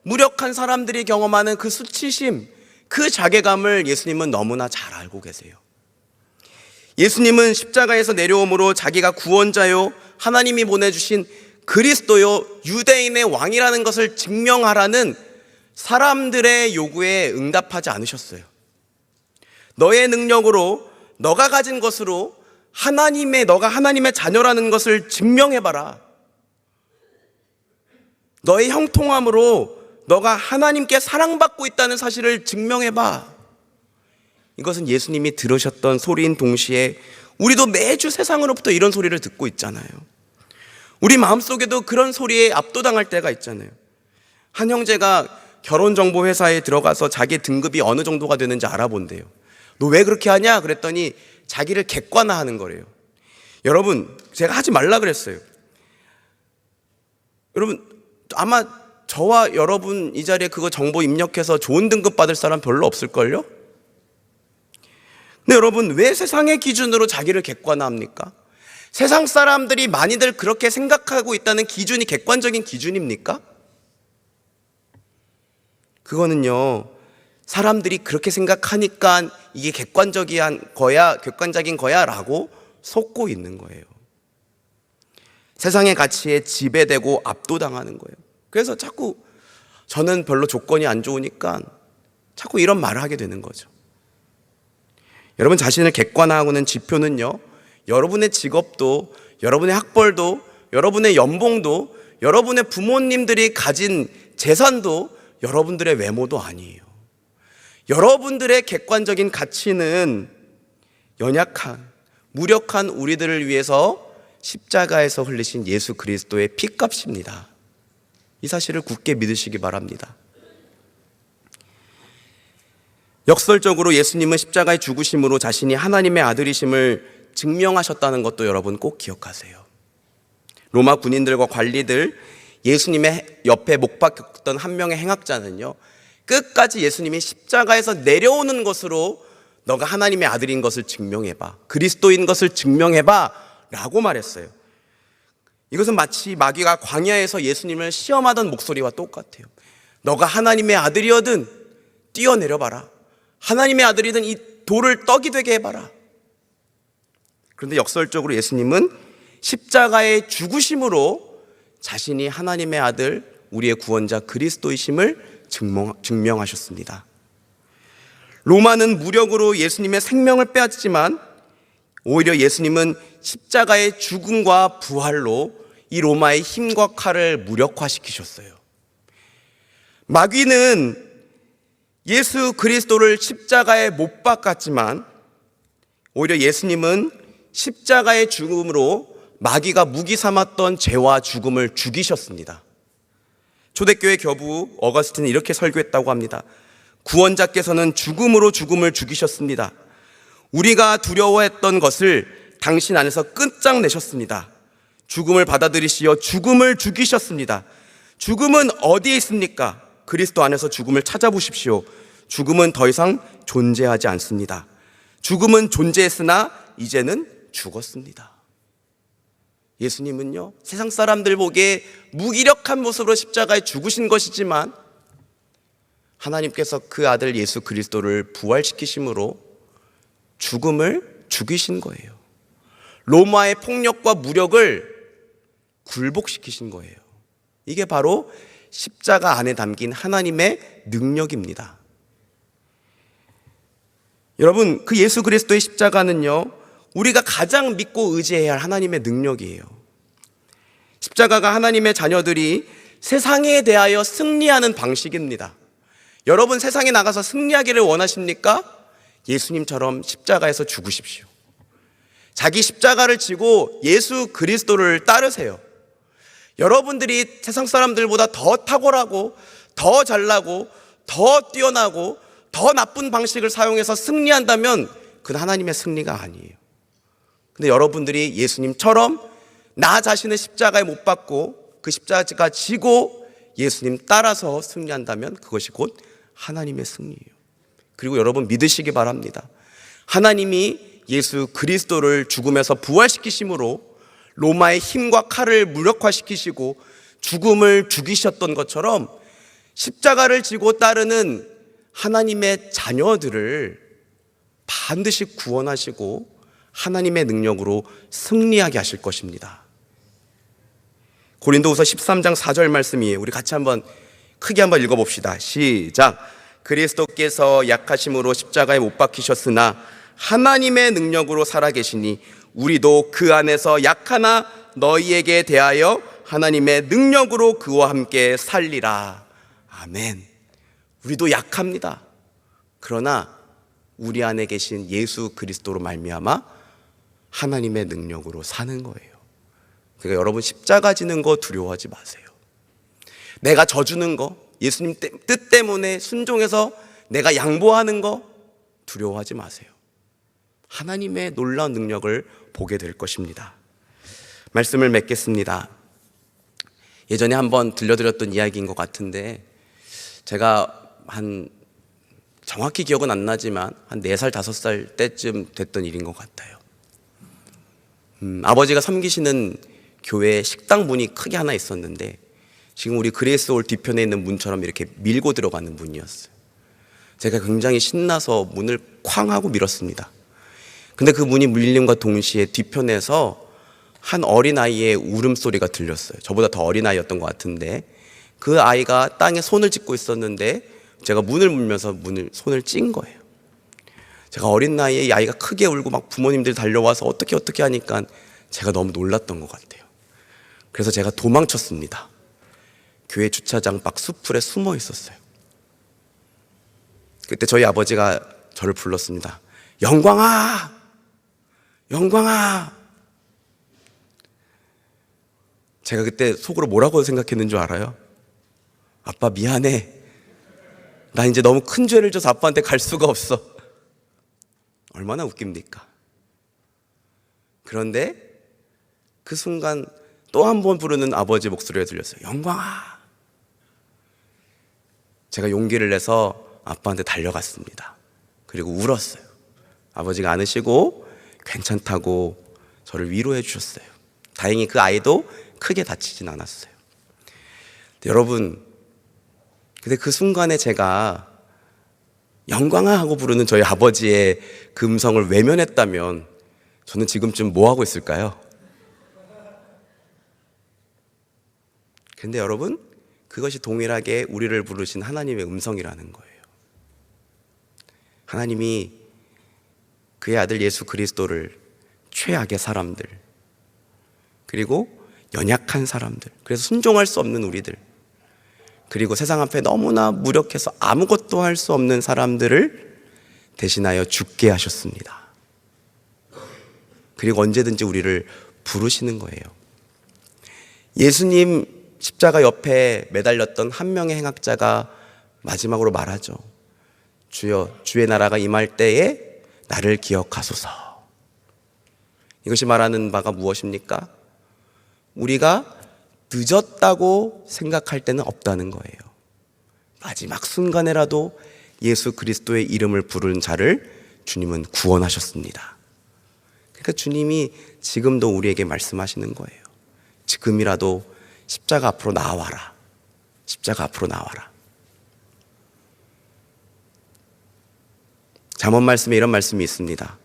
무력한 사람들이 경험하는 그 수치심, 그 자괴감을 예수님은 너무나 잘 알고 계세요. 예수님은 십자가에서 내려옴으로 자기가 구원자요, 하나님이 보내주신 그리스도요, 유대인의 왕이라는 것을 증명하라는 사람들의 요구에 응답하지 않으셨어요. 너의 능력으로, 너가 가진 것으로 너가 하나님의 자녀라는 것을 증명해봐라. 너의 형통함으로 너가 하나님께 사랑받고 있다는 사실을 증명해봐. 이것은 예수님이 들으셨던 소리인 동시에 우리도 매주 세상으로부터 이런 소리를 듣고 있잖아요. 우리 마음속에도 그런 소리에 압도당할 때가 있잖아요. 한 형제가 결혼정보회사에 들어가서 자기 등급이 어느 정도가 되는지 알아본대요. 너 왜 그렇게 하냐? 그랬더니 자기를 객관화하는 거래요. 여러분, 제가 하지 말라 그랬어요. 여러분, 아마 저와 여러분 이 자리에 그거 정보 입력해서 좋은 등급 받을 사람 별로 없을걸요? 근데 여러분, 왜 세상의 기준으로 자기를 객관화합니까? 세상 사람들이 많이들 그렇게 생각하고 있다는 기준이 객관적인 기준입니까? 그거는요, 사람들이 그렇게 생각하니까 이게 객관적인 거야 라고 속고 있는 거예요. 세상의 가치에 지배되고 압도당하는 거예요. 그래서 자꾸 저는 별로 조건이 안 좋으니까 자꾸 이런 말을 하게 되는 거죠. 여러분, 자신을 객관화하고는 지표는요, 여러분의 직업도, 여러분의 학벌도, 여러분의 연봉도, 여러분의 부모님들이 가진 재산도, 여러분들의 외모도 아니에요. 여러분들의 객관적인 가치는 연약한, 무력한 우리들을 위해서 십자가에서 흘리신 예수 그리스도의 피값입니다. 이 사실을 굳게 믿으시기 바랍니다. 역설적으로 예수님은 십자가의 죽으심으로 자신이 하나님의 아들이심을 증명하셨다는 것도 여러분 꼭 기억하세요. 로마 군인들과 관리들, 예수님의 옆에 못 박혔던 한 명의 행악자는요, 끝까지 예수님이 십자가에서 내려오는 것으로 너가 하나님의 아들인 것을 증명해봐, 그리스도인 것을 증명해봐 라고 말했어요. 이것은 마치 마귀가 광야에서 예수님을 시험하던 목소리와 똑같아요. 너가 하나님의 아들이어든 뛰어내려봐라. 하나님의 아들이든 이 돌을 떡이 되게 해봐라. 그런데 역설적으로 예수님은 십자가의 죽으심으로 자신이 하나님의 아들, 우리의 구원자 그리스도이심을 증명하셨습니다. 로마는 무력으로 예수님의 생명을 빼앗지만 오히려 예수님은 십자가의 죽음과 부활로 이 로마의 힘과 칼을 무력화시키셨어요. 마귀는 예수 그리스도를 십자가에 못 박았지만 오히려 예수님은 십자가의 죽음으로 마귀가 무기 삼았던 죄와 죽음을 죽이셨습니다. 초대교회 교부 어거스틴은 이렇게 설교했다고 합니다. 구원자께서는 죽음으로 죽음을 죽이셨습니다. 우리가 두려워했던 것을 당신 안에서 끝장내셨습니다. 죽음을 받아들이시어 죽음을 죽이셨습니다. 죽음은 어디에 있습니까? 그리스도 안에서 죽음을 찾아보십시오. 죽음은 더 이상 존재하지 않습니다. 죽음은 존재했으나 이제는 죽었습니다. 예수님은요, 세상 사람들 보기에 무기력한 모습으로 십자가에 죽으신 것이지만 하나님께서 그 아들 예수 그리스도를 부활시키심으로 죽음을 죽이신 거예요. 로마의 폭력과 무력을 굴복시키신 거예요. 이게 바로 십자가 안에 담긴 하나님의 능력입니다. 여러분, 그 예수 그리스도의 십자가는요, 우리가 가장 믿고 의지해야 할 하나님의 능력이에요. 십자가가 하나님의 자녀들이 세상에 대하여 승리하는 방식입니다. 여러분, 세상에 나가서 승리하기를 원하십니까? 예수님처럼 십자가에서 죽으십시오. 자기 십자가를 지고 예수 그리스도를 따르세요. 여러분들이 세상 사람들보다 더 탁월하고 더 잘나고 더 뛰어나고 더 나쁜 방식을 사용해서 승리한다면 그건 하나님의 승리가 아니에요. 근데 여러분들이 예수님처럼 나 자신을 십자가에 못 박고 그 십자가 지고 예수님 따라서 승리한다면 그것이 곧 하나님의 승리예요. 그리고 여러분 믿으시기 바랍니다. 하나님이 예수 그리스도를 죽음에서 부활시키심으로 로마의 힘과 칼을 무력화시키시고 죽음을 죽이셨던 것처럼 십자가를 지고 따르는 하나님의 자녀들을 반드시 구원하시고 하나님의 능력으로 승리하게 하실 것입니다. 고린도후서 13장 4절 말씀이에요. 우리 같이 한번 크게 한번 읽어봅시다. 시작. 그리스도께서 약하심으로 십자가에 못 박히셨으나 하나님의 능력으로 살아계시니 우리도 그 안에서 약하나 너희에게 대하여 하나님의 능력으로 그와 함께 살리라. 아멘. 우리도 약합니다. 그러나 우리 안에 계신 예수 그리스도로 말미암아 하나님의 능력으로 사는 거예요. 그러니까 여러분 십자가 지는 거 두려워하지 마세요. 내가 져주는 거, 예수님 뜻 때문에 순종해서 내가 양보하는 거 두려워하지 마세요. 하나님의 놀라운 능력을 보게 될 것입니다. 말씀을 맺겠습니다. 예전에 한번 들려드렸던 이야기인 것 같은데 제가 정확히 기억은 안 나지만 한 4살, 5살 때쯤 됐던 일인 것 같아요. 아버지가 섬기시는 교회에 식당 문이 크게 하나 있었는데 지금 우리 그레이스홀 뒤편에 있는 문처럼 이렇게 밀고 들어가는 문이었어요. 제가 굉장히 신나서 문을 쾅 하고 밀었습니다. 근데 그 문이 밀림과 동시에 뒤편에서 한 어린아이의 울음소리가 들렸어요. 저보다 더 어린아이였던 것 같은데 그 아이가 땅에 손을 짚고 있었는데 제가 문을 물면서 손을 찐 거예요. 제가 어린 나이에 이 아이가 크게 울고 막 부모님들 달려와서 어떻게 하니까 제가 너무 놀랐던 것 같아요. 그래서 제가 도망쳤습니다. 교회 주차장 밖 수풀에 숨어 있었어요. 그때 저희 아버지가 저를 불렀습니다. 영광아! 영광아! 제가 그때 속으로 뭐라고 생각했는 줄 알아요? 아빠 미안해. 나 이제 너무 큰 죄를 져서 아빠한테 갈 수가 없어. 얼마나 웃깁니까? 그런데 그 순간 또 한 번 부르는 아버지 목소리가 들렸어요. 영광아. 제가 용기를 내서 아빠한테 달려갔습니다. 그리고 울었어요. 아버지가 안으시고 괜찮다고 저를 위로해 주셨어요. 다행히 그 아이도 크게 다치진 않았어요. 여러분, 근데 그 순간에 제가 영광아 하고 부르는 저희 아버지의 그 음성을 외면했다면 저는 지금쯤 뭐 하고 있을까요? 근데 여러분, 그것이 동일하게 우리를 부르신 하나님의 음성이라는 거예요. 하나님이 그의 아들 예수 그리스도를 최악의 사람들, 그리고 연약한 사람들, 그래서 순종할 수 없는 우리들, 그리고 세상 앞에 너무나 무력해서 아무것도 할 수 없는 사람들을 대신하여 죽게 하셨습니다. 그리고 언제든지 우리를 부르시는 거예요. 예수님 십자가 옆에 매달렸던 한 명의 행악자가 마지막으로 말하죠. 주여, 주의 나라가 임할 때에 나를 기억하소서. 이것이 말하는 바가 무엇입니까? 우리가 늦었다고 생각할 때는 없다는 거예요. 마지막 순간에라도 예수 그리스도의 이름을 부르는 자를 주님은 구원하셨습니다. 그러니까 주님이 지금도 우리에게 말씀하시는 거예요. 지금이라도 십자가 앞으로 나와라. 십자가 앞으로 나와라. 잠언 말씀에 이런 말씀이 있습니다.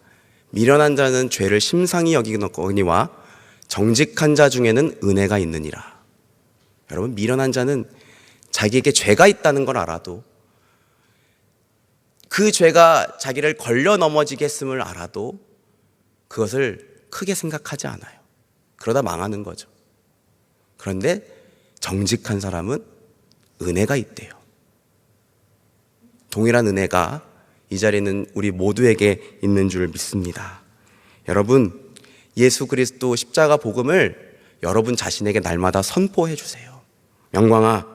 미련한 자는 죄를 심상히 여기거니와 정직한 자 중에는 은혜가 있느니라. 여러분, 미련한 자는 자기에게 죄가 있다는 걸 알아도, 그 죄가 자기를 걸려 넘어지게 했음을 알아도 그것을 크게 생각하지 않아요. 그러다 망하는 거죠. 그런데 정직한 사람은 은혜가 있대요. 동일한 은혜가 이 자리에는 우리 모두에게 있는 줄 믿습니다. 여러분, 예수 그리스도 십자가 복음을 여러분 자신에게 날마다 선포해 주세요. 영광아,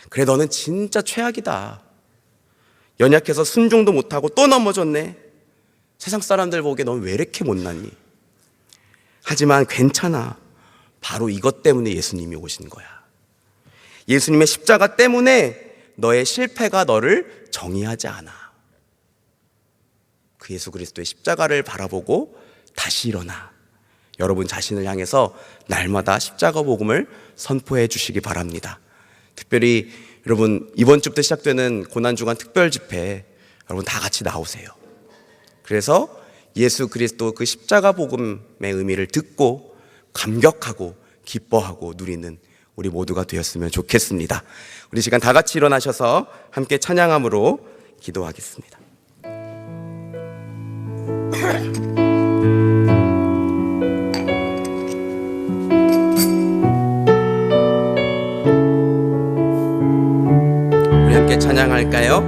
그래 너는 진짜 최악이다. 연약해서 순종도 못하고 또 넘어졌네. 세상 사람들 보기에 넌 왜 이렇게 못났니? 하지만 괜찮아. 바로 이것 때문에 예수님이 오신 거야. 예수님의 십자가 때문에 너의 실패가 너를 정의하지 않아. 그 예수 그리스도의 십자가를 바라보고 다시 일어나. 여러분 자신을 향해서 날마다 십자가 복음을 선포해 주시기 바랍니다. 특별히 여러분, 이번 주부터 시작되는 고난주간 특별 집회, 여러분 다 같이 나오세요. 그래서 예수 그리스도 그 십자가 복음의 의미를 듣고 감격하고 기뻐하고 누리는 우리 모두가 되었으면 좋겠습니다. 우리 시간 다 같이 일어나셔서 함께 찬양함으로 기도하겠습니다. 우리 함께 찬양할까요?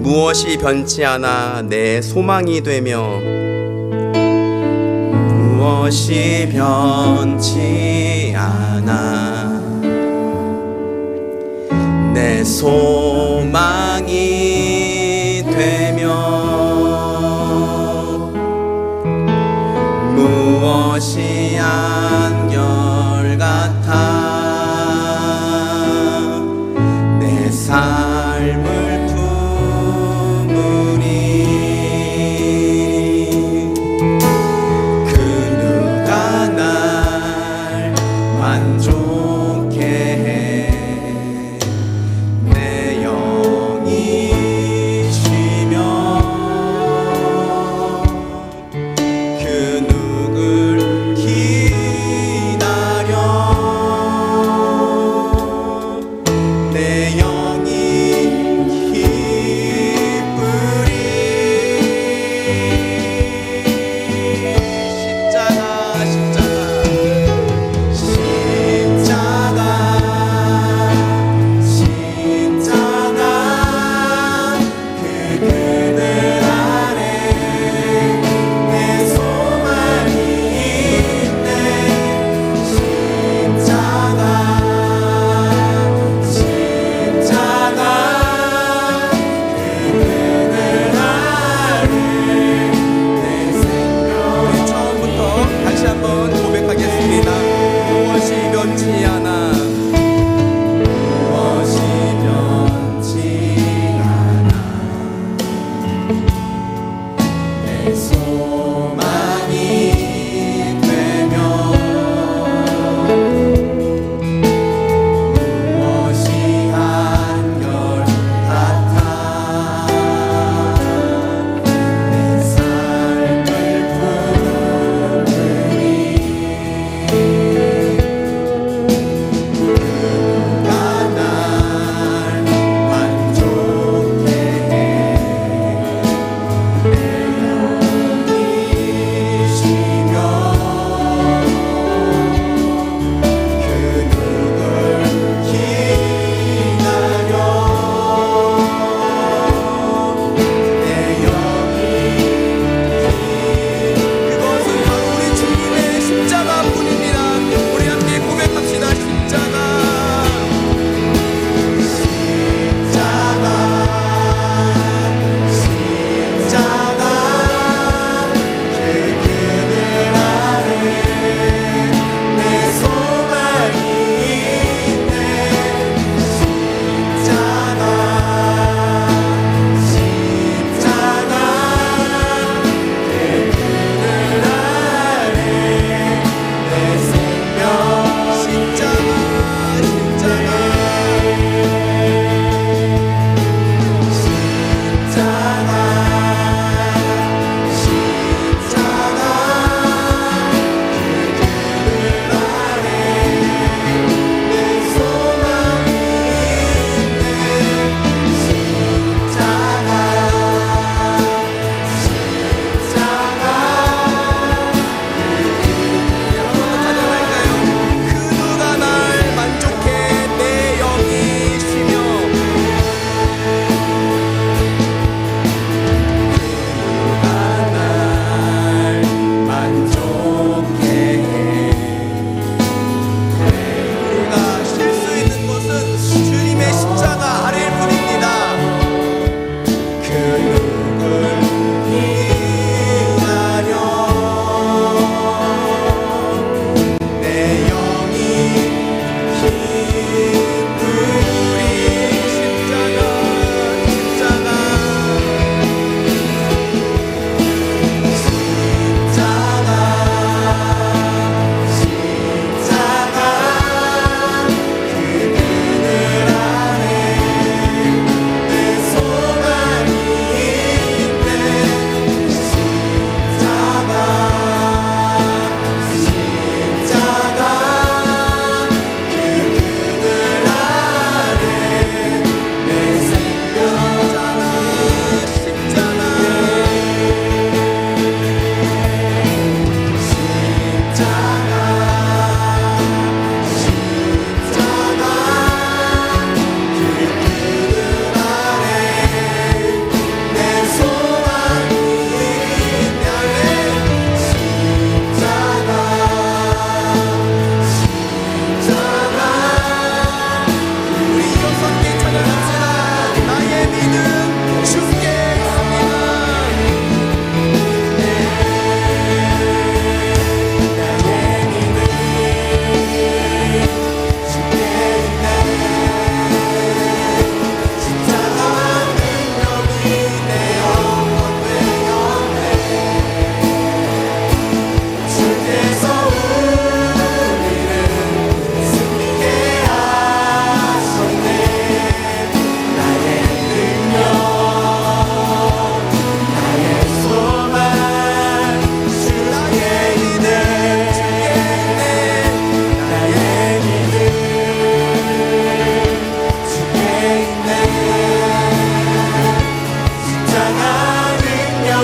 무엇이 변치 않아 내 소망이 되며, 무엇이 변치 않아 내 소망이 되며, 무엇이 한결같아 내 삶을 품으니, 그 누가 날 만족해 해 내 영이 쉬며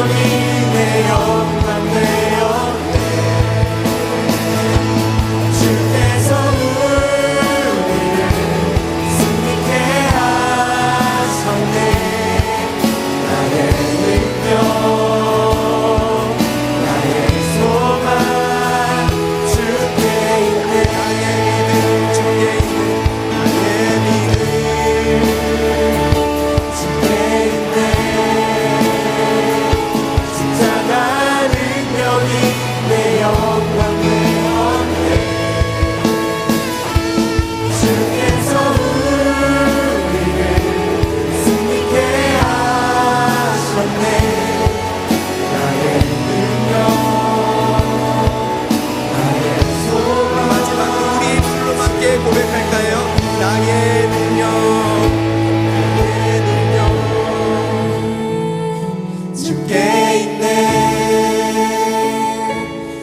능력이 내 영광 되었네. 주께서 우리를 승리케 하셨네. 나의 능력 나의 소망 주께 있네. 나의 믿음 주께 있네. 나의 믿음 주께 있네. 십자가 능력이 내 영광 되었네. 주께서 우리를 승리케 하셨네. 나의 능력 나의 소망. 마지막으로 우리 입술로 함께 고백할까요? 나의 능력 주께 있네.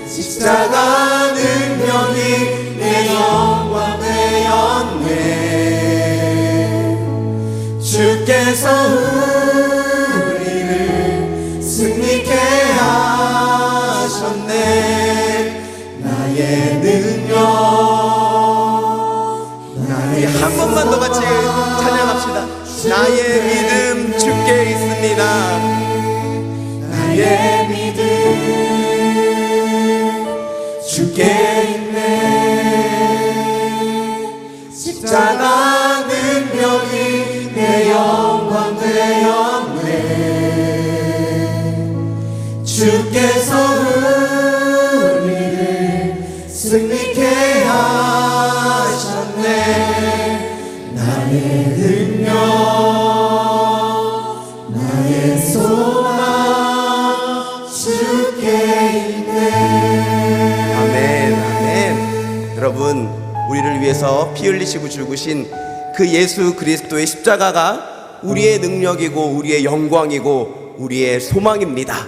십자가 능력이 내 영광 되었네. 주께서 우리를 승리케 하셨네. 나의 능력 나의 한 번만 더 같이 찬양합시다. 나의 믿음 주께 있습니다. 나의 믿음 주께 있네. 십자가 능력이 내 영광 되었네. 주께서 우리를 승리케 하셨네. 나의 능력 나의 소망 주께 있네. 아멘, 아멘. 여러분, 우리를 위해서 피 흘리시고 죽으신 그 예수 그리스도의 십자가가 우리의 능력이고 우리의 영광이고 우리의 소망입니다.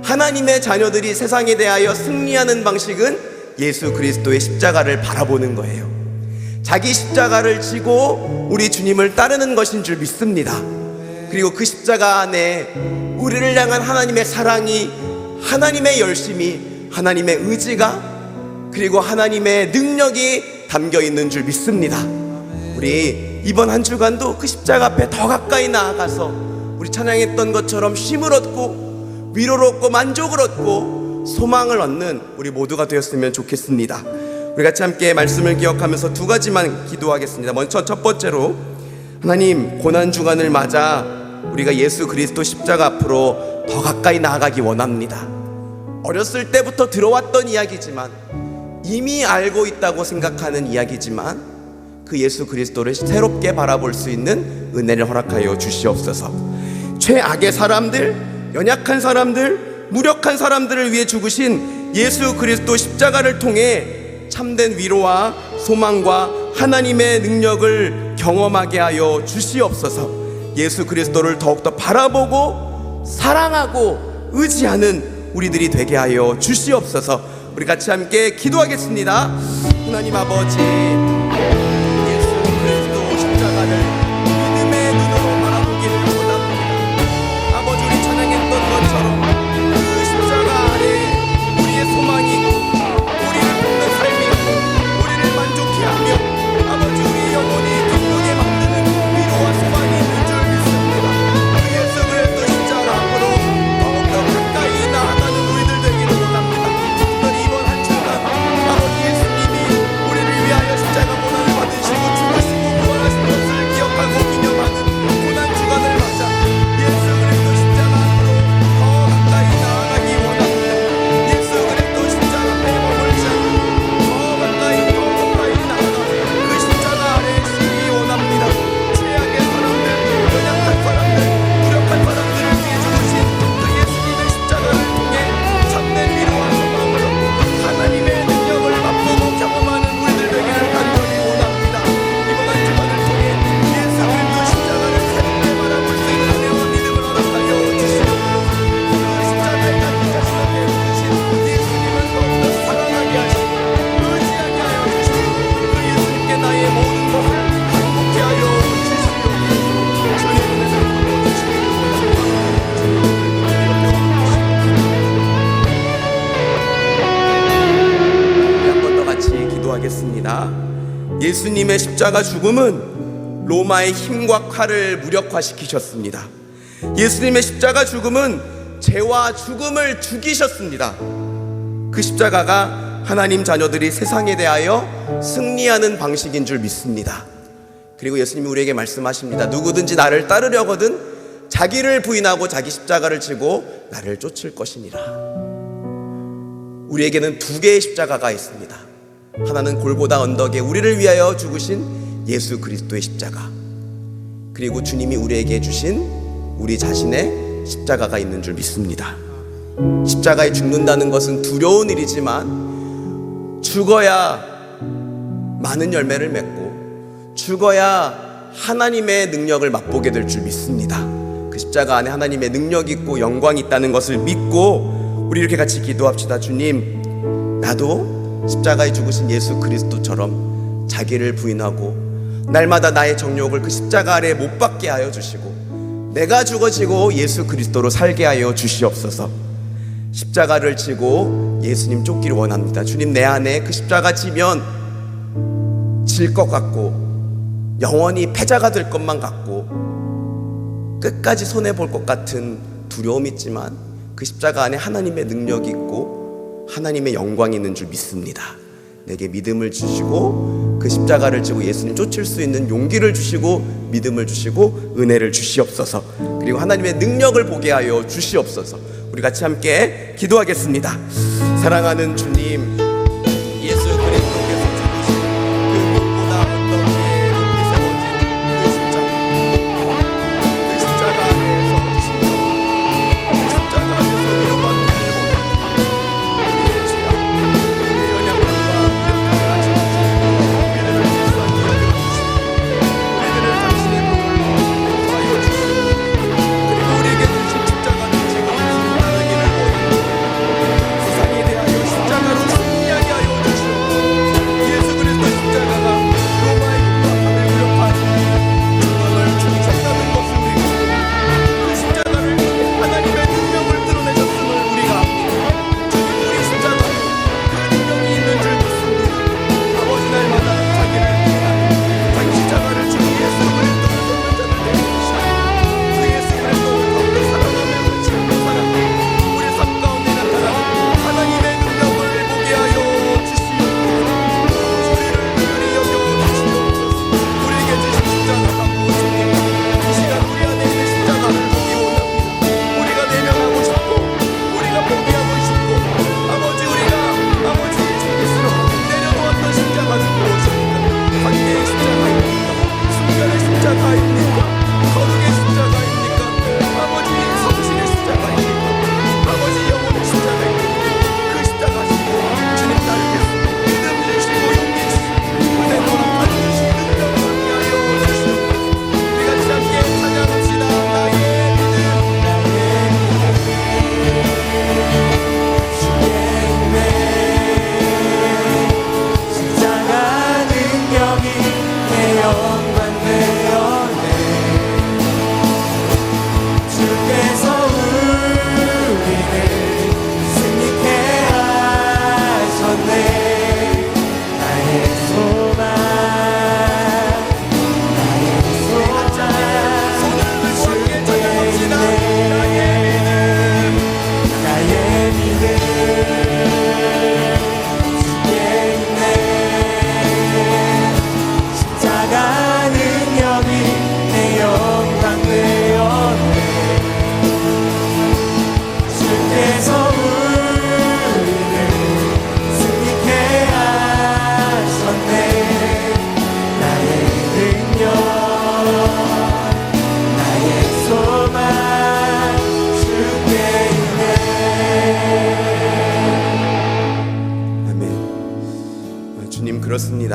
하나님의 자녀들이 세상에 대하여 승리하는 방식은 예수 그리스도의 십자가를 바라보는 거예요. 자기 십자가를 지고 우리 주님을 따르는 것인 줄 믿습니다. 그리고 그 십자가 안에 우리를 향한 하나님의 사랑이, 하나님의 열심이, 하나님의 의지가, 그리고 하나님의 능력이 담겨 있는 줄 믿습니다. 우리 이번 한 주간도 그 십자가 앞에 더 가까이 나아가서 우리 찬양했던 것처럼 쉼을 얻고 위로를 얻고 만족을 얻고 소망을 얻는 우리 모두가 되었으면 좋겠습니다. 우리 같이 함께 말씀을 기억하면서 두 가지만 기도하겠습니다. 먼저 첫 번째로, 하나님, 고난주간을 맞아 우리가 예수 그리스도 십자가 앞으로 더 가까이 나아가기 원합니다. 어렸을 때부터 들어왔던 이야기지만, 이미 알고 있다고 생각하는 이야기지만, 그 예수 그리스도를 새롭게 바라볼 수 있는 은혜를 허락하여 주시옵소서. 최악의 사람들, 연약한 사람들, 무력한 사람들을 위해 죽으신 예수 그리스도 십자가를 통해 참된 위로와 소망과 하나님의 능력을 경험하게 하여 주시옵소서. 예수 그리스도를 더욱더 바라보고 사랑하고 의지하는 우리들이 되게 하여 주시옵소서. 우리 같이 함께 기도하겠습니다. 하나님 아버지, 예수 그리스도 십자가를 믿음의 눈으로 바라보기를 원합니다. 아버지, 우리 찬양했던 것처럼 그 십자가 안에 우리의 소망이고 우리를 돕는 삶이고 우리를 만족케 하며 아버지, 우리 영혼이 기쁘게 만드는 위로와 소망이 있는 줄 믿습니다. 그 예수 그리스도 십자가 앞으로 더욱더 가까이 나아가는 우리들 되기를 원합니다. 특별히 이번 한 주간 아버지 예수님이 우리를 위하여 십자가 믿습니다. 예수님의 십자가 죽음은 로마의 힘과 칼을 무력화시키셨습니다. 예수님의 십자가 죽음은 죄와 죽음을 죽이셨습니다. 그 십자가가 하나님 자녀들이 세상에 대하여 승리하는 방식인 줄 믿습니다. 그리고 예수님이 우리에게 말씀하십니다. 누구든지 나를 따르려거든 자기를 부인하고 자기 십자가를 지고 나를 쫓을 것이니라. 우리에게는 두 개의 십자가가 있습니다. 하나는 골고다 언덕에 우리를 위하여 죽으신 예수 그리스도의 십자가, 그리고 주님이 우리에게 주신 우리 자신의 십자가가 있는 줄 믿습니다. 십자가에 죽는다는 것은 두려운 일이지만 죽어야 많은 열매를 맺고 죽어야 하나님의 능력을 맛보게 될 줄 믿습니다. 그 십자가 안에 하나님의 능력이 있고 영광이 있다는 것을 믿고 우리 이렇게 같이 기도합시다. 주님, 나도 십자가에 죽으신 예수 그리스도처럼 자기를 부인하고 날마다 나의 정욕을 그 십자가 아래 못 박게 하여 주시고 내가 죽어지고 예수 그리스도로 살게 하여 주시옵소서. 십자가를 지고 예수님 쫓기를 원합니다. 주님, 내 안에 그 십자가 지면 질 것 같고 영원히 패자가 될 것만 같고 끝까지 손해볼 것 같은 두려움이 있지만 그 십자가 안에 하나님의 능력이 있고 하나님의 영광이 있는 줄 믿습니다. 내게 믿음을 주시고 그 십자가를 지고 예수님 쫓을 수 있는 용기를 주시고 믿음을 주시고 은혜를 주시옵소서. 그리고 하나님의 능력을 보게 하여 주시옵소서. 우리 같이 함께 기도하겠습니다. 사랑하는 주님, 예수 그리스도께서 죽으신 그 무엇보다 언덕 위에 높이 세워진 그 십자가 안에서 진정 그 십자가 안에서 위로받는 우리의 죄악, 우리의 연약함과 무력함을 아시고 우리들을 불쌍히 여겨주시고 우리들을 당신의 보혈로 구하여 주시고 그리고 우리에게 주신 십자가를 지고 나르기를 원합니다. 세상에 대하여 십자가로 승리하게 하여 주시옵소서. 예수 그리스도 십자가가 로마의 힘과 밤을 무력하여 죽음을 죽이셨다는 것을 우리가 그 십자가를 통해 하나님의 능력을 드러내셨음을 우리가 압니다. 주님, 우리 십자가에 그 능력이 있는 줄 믿습니다. 아버지, 날마다 자기를 부인하고 자기 십자가를 지고 예수 그리스도를 돕는 자들 되게 하시고 그 예수 그리스도를 더욱더 사랑하며 지키는 사람, 우리 삶 가운데 나타나는 하나님의 능력을 보게 하여 주시옵소서. 우리를 긍휼히 여겨 주시옵소서. 우리에게 주신 십자가가 무엇입니까? 이 시간 우리 안에 있는 십자가를 보기 원합니다. 우리가 내면하고 싶고 우리가 포기하고 싶고 아버지 주님 스스로 내려놓았던 십자가는 무엇입니까? 관계의 십자가입니까? 순간의 십자가입니까? 거룩의 십자가입니까? 아버지 성실의 십자가입니까? 아버지 영혼의 십자가입니까? 그 십자가 지고 주님 따르겠습니다. 믿음 주시고 용기 주시고 은혜 허락하여 주시고 능력을 함께 하여 주시옵소서. 우리 같이 함께 찬양합시다. 나의 십자가 능력이 내 영광 되었네. 주께서 우리를 승리케 하셨네. 나의 소망, 나의 소망, 손을 들고 함께 찬양합시다. 나의 믿음 주께 있네. 십자가 능력이 내 영광 되었네. 주께서 우리를 승리케 하셨네. 나의 능력, 나의 소망 주께 있네. 아멘. 주님, 그렇습니다.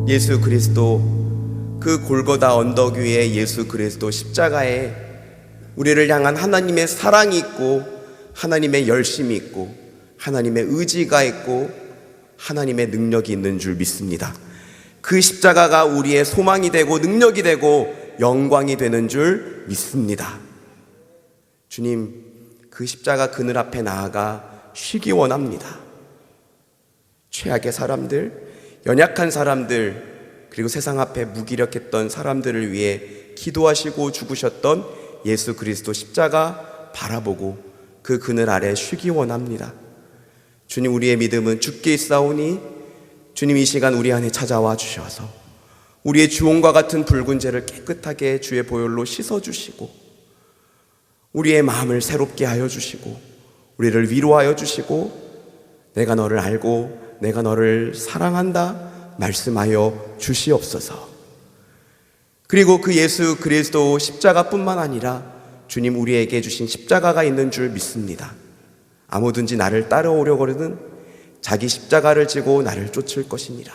예수 그리스도 그 골고다 언덕 위에 예수 그리스도 십자가에 우리를 향한 하나님의 사랑이 있고 하나님의 열심이 있고 하나님의 의지가 있고 하나님의 능력이 있는 줄 믿습니다. 그 십자가가 우리의 소망이 되고 능력이 되고 영광이 되는 줄 믿습니다. 주님, 그 십자가 그늘 앞에 나아가 쉬기 원합니다. 최악의 사람들, 연약한 사람들, 그리고 세상 앞에 무기력했던 사람들을 위해 기도하시고 죽으셨던 예수 그리스도 십자가 바라보고 그 그늘 아래 쉬기 원합니다. 주님, 우리의 믿음은 주께 있사오니 주님 이 시간 우리 안에 찾아와 주셔서 우리의 주홍과 같은 붉은 죄를 깨끗하게 주의 보혈로 씻어주시고 우리의 마음을 새롭게 하여 주시고 우리를 위로하여 주시고 내가 너를 알고 내가 너를 사랑한다 말씀하여 주시옵소서. 그리고 그 예수 그리스도 십자가뿐만 아니라 주님 우리에게 주신 십자가가 있는 줄 믿습니다. 아무든지 나를 따라오려거든 자기 십자가를 지고 나를 쫓을 것이니라.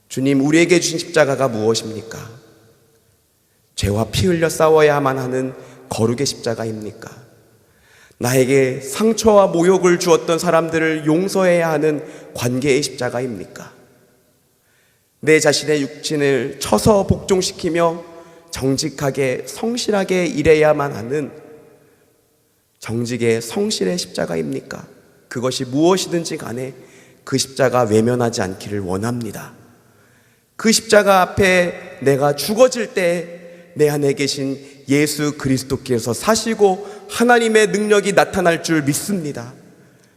주님, 우리에게 주신 십자가가 무엇입니까? 죄와 피 흘려 싸워야만 하는 거룩의 십자가입니까? 나에게 상처와 모욕을 주었던 사람들을 용서해야 하는 관계의 십자가입니까? 내 자신의 육신을 쳐서 복종시키며 정직하게 성실하게 일해야만 하는 정직의 성실의 십자가입니까? 그것이 무엇이든지 간에 그 십자가 외면하지 않기를 원합니다. 그 십자가 앞에 내가 죽어질 때 내 안에 계신 예수 그리스도께서 사시고 하나님의 능력이 나타날 줄 믿습니다.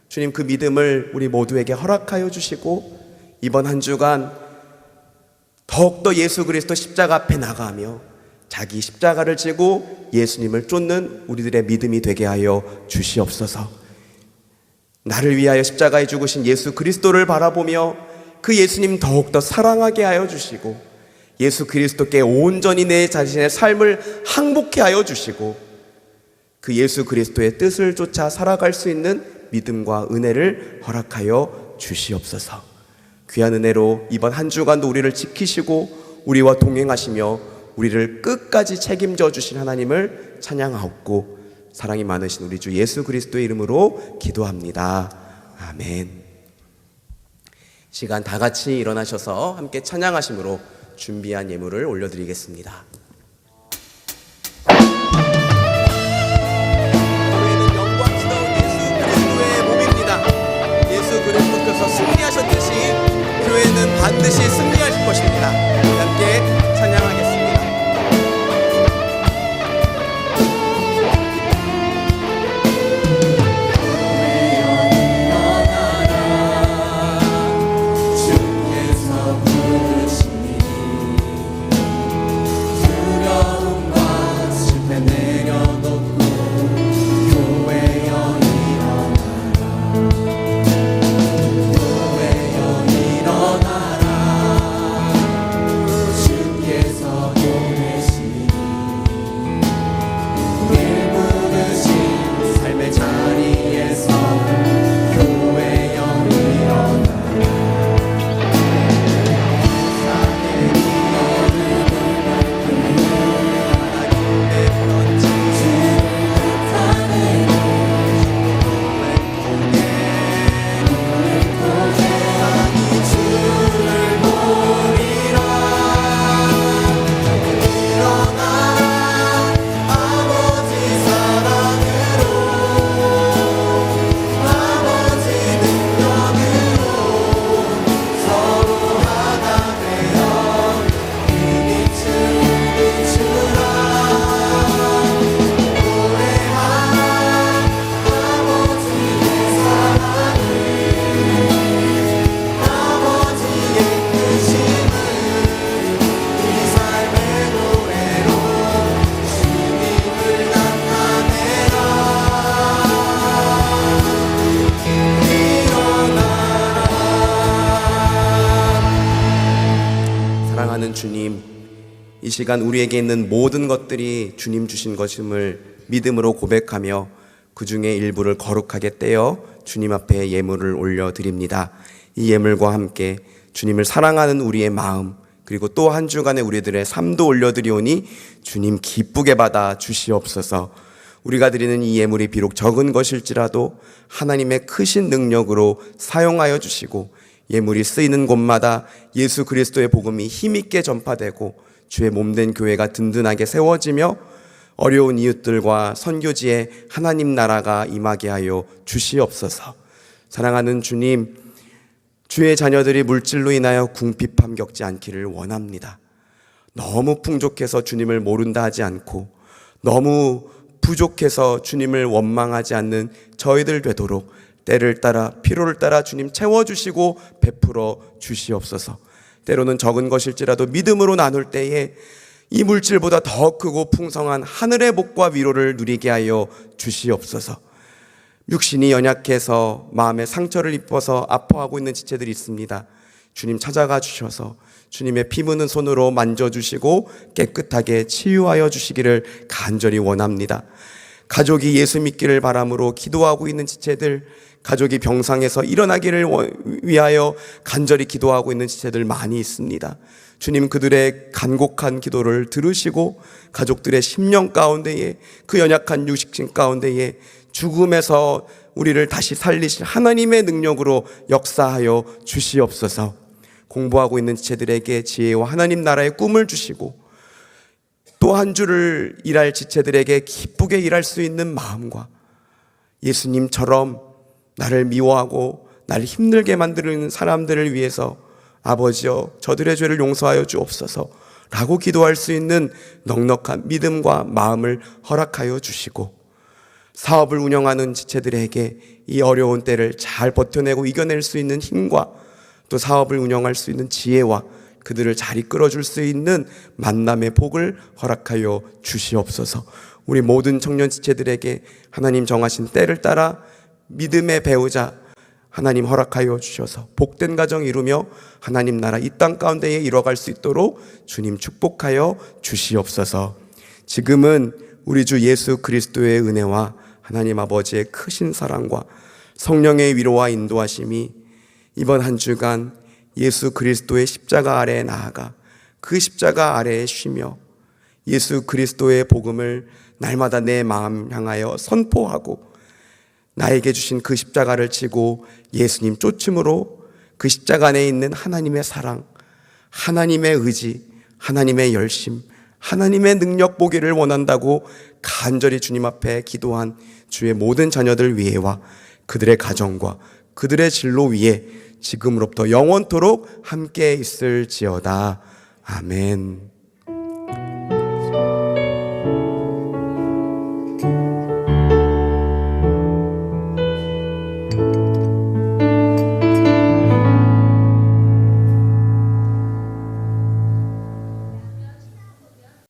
주님, 그 믿음을 우리 모두에게 허락하여 주시고 이번 한 주간 더욱더 예수 그리스도 십자가 앞에 나가며 자기 십자가를 지고 예수님을 쫓는 우리들의 믿음이 되게 하여 주시옵소서. 나를 위하여 십자가에 죽으신 예수 그리스도를 바라보며 그 예수님 더욱더 사랑하게 하여 주시고 예수 그리스도께 온전히 내 자신의 삶을 항복케 하여 주시고 그 예수 그리스도의 뜻을 쫓아 살아갈 수 있는 믿음과 은혜를 허락하여 주시옵소서. 귀한 은혜로 이번 한 주간도 우리를 지키시고 우리와 동행하시며 우리를 끝까지 책임져 주신 하나님을 찬양하옵고 사랑이 많으신 우리 주 예수 그리스도의 이름으로 기도합니다. 아멘. 시간 다 같이 일어나셔서 함께 찬양하심으로 준비한 예물을 올려드리겠습니다. 교회는 영광스러운 예수 그리스도의 몸입니다. 예수 그리스도께서 승리하셨듯이 교회는 반드시 승리하실 것입니다. 함께 찬양하겠습니다. 주님, 이 시간 우리에게 있는 모든 것들이 주님 주신 것임을 믿음으로 고백하며 그 중에 일부를 거룩하게 떼어 주님 앞에 예물을 올려드립니다. 이 예물과 함께 주님을 사랑하는 우리의 마음 그리고 또 한 주간의 우리들의 삶도 올려드리오니 주님 기쁘게 받아 주시옵소서. 우리가 드리는 이 예물이 비록 적은 것일지라도 하나님의 크신 능력으로 사용하여 주시고 예물이 쓰이는 곳마다 예수 그리스도의 복음이 힘있게 전파되고 주의 몸된 교회가 든든하게 세워지며 어려운 이웃들과 선교지에 하나님 나라가 임하게 하여 주시옵소서. 사랑하는 주님, 주의 자녀들이 물질로 인하여 궁핍함 겪지 않기를 원합니다. 너무 풍족해서 주님을 모른다 하지 않고 너무 부족해서 주님을 원망하지 않는 저희들 되도록 때를 따라 필요를 따라 주님 채워주시고 베풀어 주시옵소서. 때로는 적은 것일지라도 믿음으로 나눌 때에 이 물질보다 더 크고 풍성한 하늘의 복과 위로를 누리게 하여 주시옵소서. 육신이 연약해서 마음에 상처를 입어서 아파하고 있는 지체들이 있습니다. 주님 찾아가 주셔서 주님의 피 묻은 손으로 만져주시고 깨끗하게 치유하여 주시기를 간절히 원합니다. 가족이 예수 믿기를 바람으로 기도하고 있는 지체들, 가족이 병상에서 일어나기를 위하여 간절히 기도하고 있는 지체들 많이 있습니다. 주님 그들의 간곡한 기도를 들으시고 가족들의 심령 가운데에 그 연약한 육신 가운데에 죽음에서 우리를 다시 살리실 하나님의 능력으로 역사하여 주시옵소서. 공부하고 있는 지체들에게 지혜와 하나님 나라의 꿈을 주시고 또 한 주를 일할 지체들에게 기쁘게 일할 수 있는 마음과 예수님처럼 나를 미워하고 나를 힘들게 만드는 사람들을 위해서 아버지여 저들의 죄를 용서하여 주옵소서 라고 기도할 수 있는 넉넉한 믿음과 마음을 허락하여 주시고 사업을 운영하는 지체들에게 이 어려운 때를 잘 버텨내고 이겨낼 수 있는 힘과 또 사업을 운영할 수 있는 지혜와 그들을 잘 이끌어줄 수 있는 만남의 복을 허락하여 주시옵소서. 우리 모든 청년 지체들에게 하나님 정하신 때를 따라 믿음의 배우자 하나님 허락하여 주셔서 복된 가정 이루며 하나님 나라 이 땅 가운데에 이뤄갈 수 있도록 주님 축복하여 주시옵소서. 지금은 우리 주 예수 그리스도의 은혜와 하나님 아버지의 크신 사랑과 성령의 위로와 인도하심이 이번 한 주간 예수 그리스도의 십자가 아래에 나아가 그 십자가 아래에 쉬며 예수 그리스도의 복음을 날마다 내 마음 향하여 선포하고 나에게 주신 그 십자가를 지고 예수님 쫓음으로 그 십자가 안에 있는 하나님의 사랑, 하나님의 의지, 하나님의 열심, 하나님의 능력 보기를 원한다고 간절히 주님 앞에 기도한 주의 모든 자녀들 위에와 그들의 가정과 그들의 진로 위에 지금으로부터 영원토록 함께 있을지어다. 아멘.